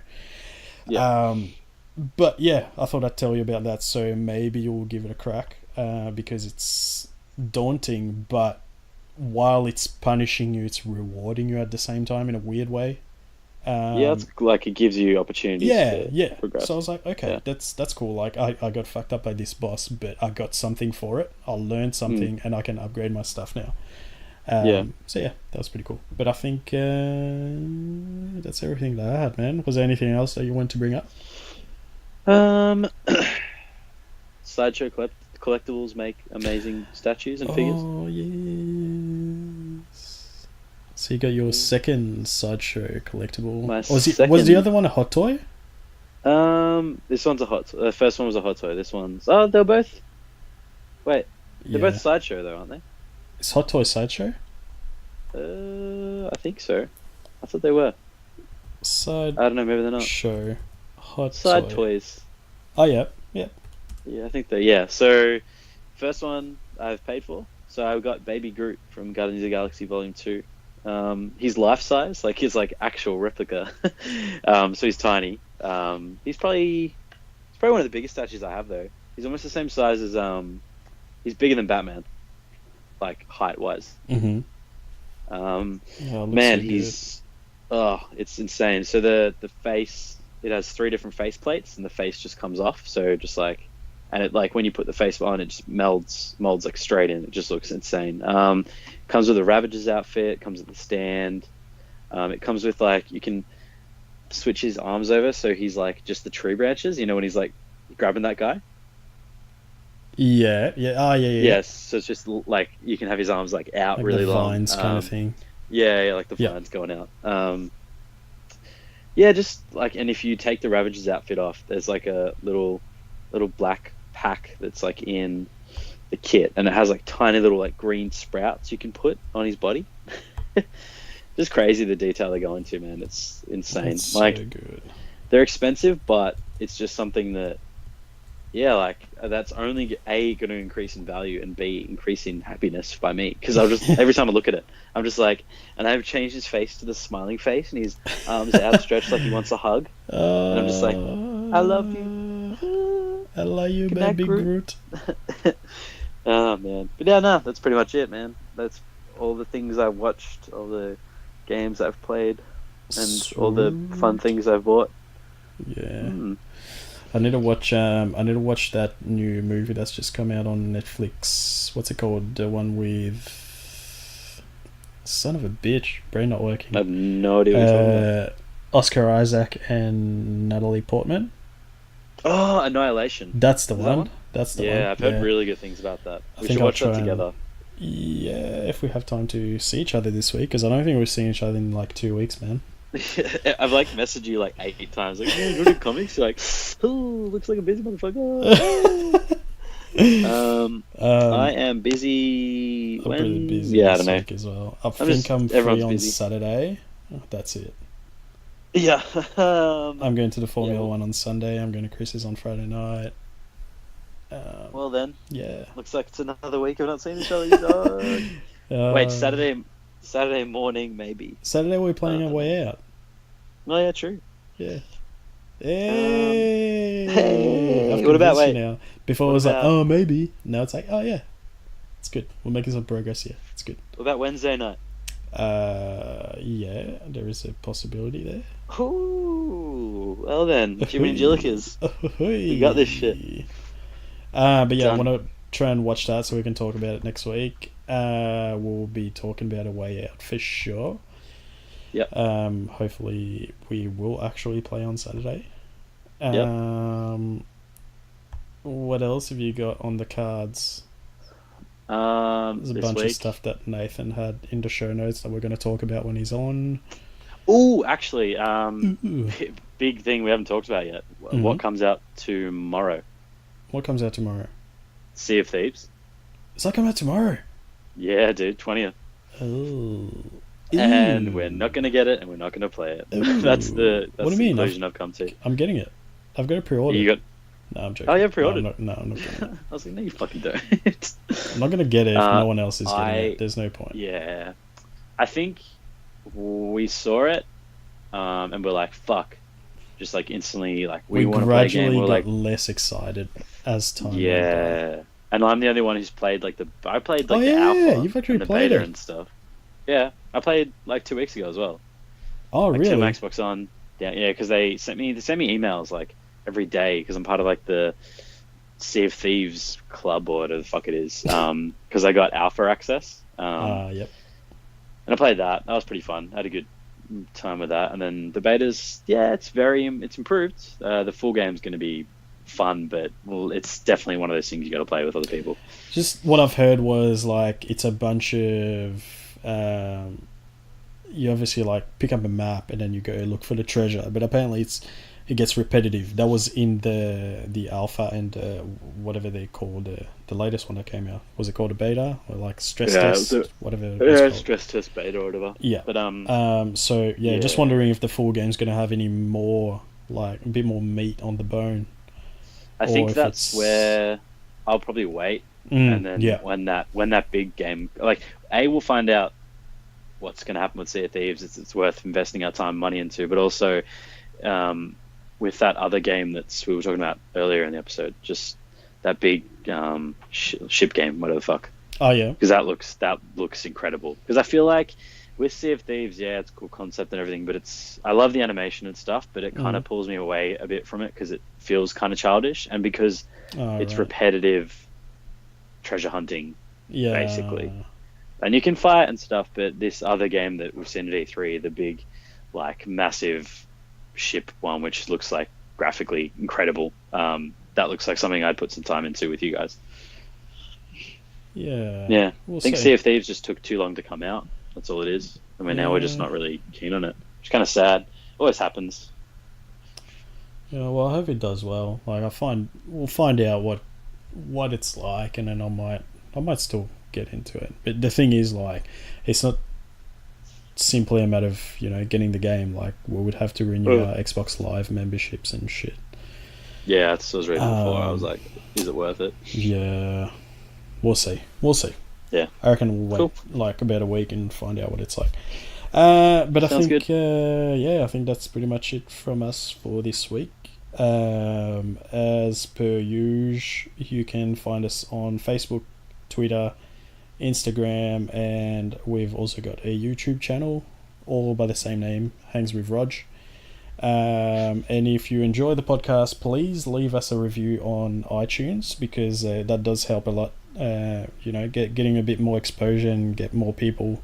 Yeah. But yeah, I thought I'd tell you about that, so maybe you'll give it a crack, because it's daunting, but while it's punishing you, it's rewarding you at the same time in a weird way. Yeah, it's like it gives you opportunities to progress. So I was like, okay, that's cool. Like, I got fucked up by this boss, but I got something for it. I learned something, and I can upgrade my stuff now. So yeah, that was pretty cool. But I think that's everything that I had, man. Was there anything else that you wanted to bring up? Sideshow collectibles make amazing statues and figures. Oh yes. So you got your second Sideshow collectible. Was the other one a hot toy? This one's a hot. The first one was a hot toy. This one's. Oh, they're both. Wait, they're both Sideshow though, aren't they? Is Hot Toy Sideshow? I think so. I thought they were. I don't know. Maybe they're not. Show. Hot Side toy. toys. Oh yeah. Yeah, I think they. Yeah. So, first one I've paid for. So I got Baby Groot from Guardians of the Galaxy Volume 2. He's life size, like he's like actual replica. So he's tiny. He's probably one of the biggest statues I have though. He's almost the same size as he's bigger than Batman, like height wise. Mm-hmm. Man, he's it's insane. So the face, it has 3 different face plates, and the face just comes off. So just like, and it like when you put the face on, it just molds like straight in. It just looks insane. Comes with a Ravager's outfit. Comes with the stand. It comes with like, you can switch his arms over, so he's like just the tree branches. You know when he's like grabbing that guy. Yeah. Oh yeah. Yes. So it's just like you can have his arms like out like really the long. vines kind of thing. Yeah, like the Yeah. flames going out. Yeah, just like, and if you take the Ravager's outfit off, there's like a little black pack that's like in the kit, and it has like tiny little like green sprouts you can put on his body. Just crazy the detail they go into, man. It's insane. That's so Like good. they're expensive, but it's just something that, yeah, like that's only A, going to increase in value, and B, increase in happiness by me, because I'll just every time I look at it, I'm just like, and I've changed his face to the smiling face, and his arms outstretched like he wants a hug, and I'm just like, I love you. I love you, Good night, baby Groot. Oh man, but yeah, no, that's pretty much it, man. That's all the things I've watched, all the games I've played, and all the fun things I've bought. Yeah. Mm. I need to watch. I need to watch that new movie that's just come out on Netflix. What's it called? The one with son of a bitch, brain not working. I have no idea what you're talking about. Oscar Isaac and Natalie Portman. Oh, Annihilation. That's the Is that one. one? That's the one. Yeah, I've heard really good things about that. I We think should I'll watch that try and- together. Yeah, if we have time to see each other this week, because I don't think we've seen each other in like 2 weeks, man. I've like messaged you like 8 times, like, yeah, you read comics? You're like, oh, looks like a busy motherfucker. I am busy. I'm When? pretty busy Yeah, I this don't know. week as well. I I'm think just- I'm free everyone's on busy. Saturday. That's it. Yeah. I'm going to the Formula well- One on Sunday. I'm going to Chris's on Friday night. Well then, Yeah. looks like it's another week of not seeing each other. Dog. Wait, Saturday morning maybe. Saturday we're playing our way out. Oh yeah, true. Yeah. Hey. Hey, I've what about- convinced you wait. now. Before What it was like, about- oh maybe. Now it's like, oh yeah, it's good. We're making some progress here. It's good. What about Wednesday night? Yeah, there is a possibility there. Ooh, well then, Jimmy and Jillikers. You got this shit. But yeah, I Done. want to try and watch that so we can talk about it next week. We'll be talking about A Way Out for sure. Yep. Hopefully we will actually play on Saturday. Yep. What else have you got on the cards? There's a This bunch week. of stuff that Nathan had in the show notes that we're going to talk about when he's on. Ooh, actually, Ooh. big thing we haven't talked about yet. Mhm. What comes out tomorrow? What comes out tomorrow? Sea of Thieves. Does that come out tomorrow? Yeah, dude, 20th. Oh. And Ooh. we're not gonna get it, and we're not gonna play it. Ooh. That's the What do you mean? conclusion I've come to. I'm getting it. I've got a pre-order. You got? No, I'm joking. Oh, you have pre-ordered? No, I'm not getting it. I was like, no, you fucking don't. I'm not going to get it if Uh, no one else is getting I- it. There's no point. Yeah, I think we saw it, and we're like, fuck, just like instantly, like We want to play a game. gradually We're got like, less excited as time went by. yeah. And I'm the only one who's played like I played like Oh, the yeah, alpha you've actually and the played beta it. and stuff. Yeah, I played like 2 weeks ago as well. Oh, Like really? to my Xbox on. Yeah, because they sent me emails like every day because I'm part of like the Sea of Thieves club or whatever the fuck it is. Because I got alpha access. Yep. And I played that. That was pretty fun. I had a good time with that. And then the betas, yeah, it's improved. The full game's going to be fun, but it's definitely one of those things you got to play with other people. Just what I've heard was like it's a bunch of you obviously like pick up a map and then you go look for the treasure, but apparently it gets repetitive. That was in the alpha and whatever they called the latest one that came out. Was it called a beta or like stress test? Whatever. It was called. Stress test beta or whatever. Yeah. But so yeah, just wondering if the full game's gonna have any more like a bit more meat on the bone. I or think if that's it's- where I'll probably wait, Mm, and then yeah. when that big game, like we'll find out what's going to happen with Sea of Thieves. It's worth investing our time and money into, but also with that other game that's we were talking about earlier in the episode, just that big ship game, whatever the fuck, Oh yeah. because that looks incredible. Because I feel like with Sea of Thieves, yeah, it's a cool concept and everything, but I love the animation and stuff, but it kind of pulls me away a bit from it because it feels kind of childish, and because it's right. repetitive treasure hunting, Yeah. basically. And you can fight and stuff, but this other game that we've seen at E3, the big, like, massive ship one, which looks like graphically incredible, that looks like something I'd put some time into with you guys. Yeah. Yeah, We'll I think see. Sea of Thieves just took too long to come out. That's all it is. I mean, now we're just not really keen on it. It's kind of sad. Always happens. Yeah, well, I hope it does well. Like, we'll find out what it's like, and then I might still get into it. But the thing is, like, it's not simply a matter of getting the game. Like, we would have to renew our Xbox Live memberships and shit. Yeah, that's what I was reading before. I was like, is it worth it? Yeah, we'll see. We'll see. Yeah, I reckon we'll wait like about a week and find out what it's like. But Sounds I think, good. I think that's pretty much it from us for this week. As per usual, you can find us on Facebook, Twitter, Instagram, and we've also got a YouTube channel, all by the same name, Hangs With Rog. And if you enjoy the podcast, please leave us a review on iTunes, because that does help a lot. Getting a bit more exposure and get more people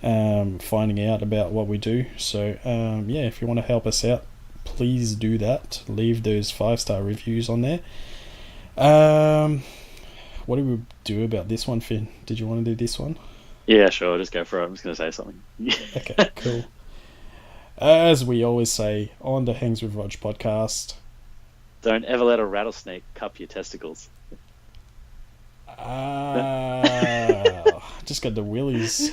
finding out about what we do. So if you want to help us out, please do that. Leave those 5-star reviews on there. What do we do about this one, Finn? Did you want to do this one? Yeah, sure. Just go for it. I'm just going to say something. Okay, cool. As we always say on the Hangs With Rog podcast, don't ever let a rattlesnake cup your testicles. Just got the willies.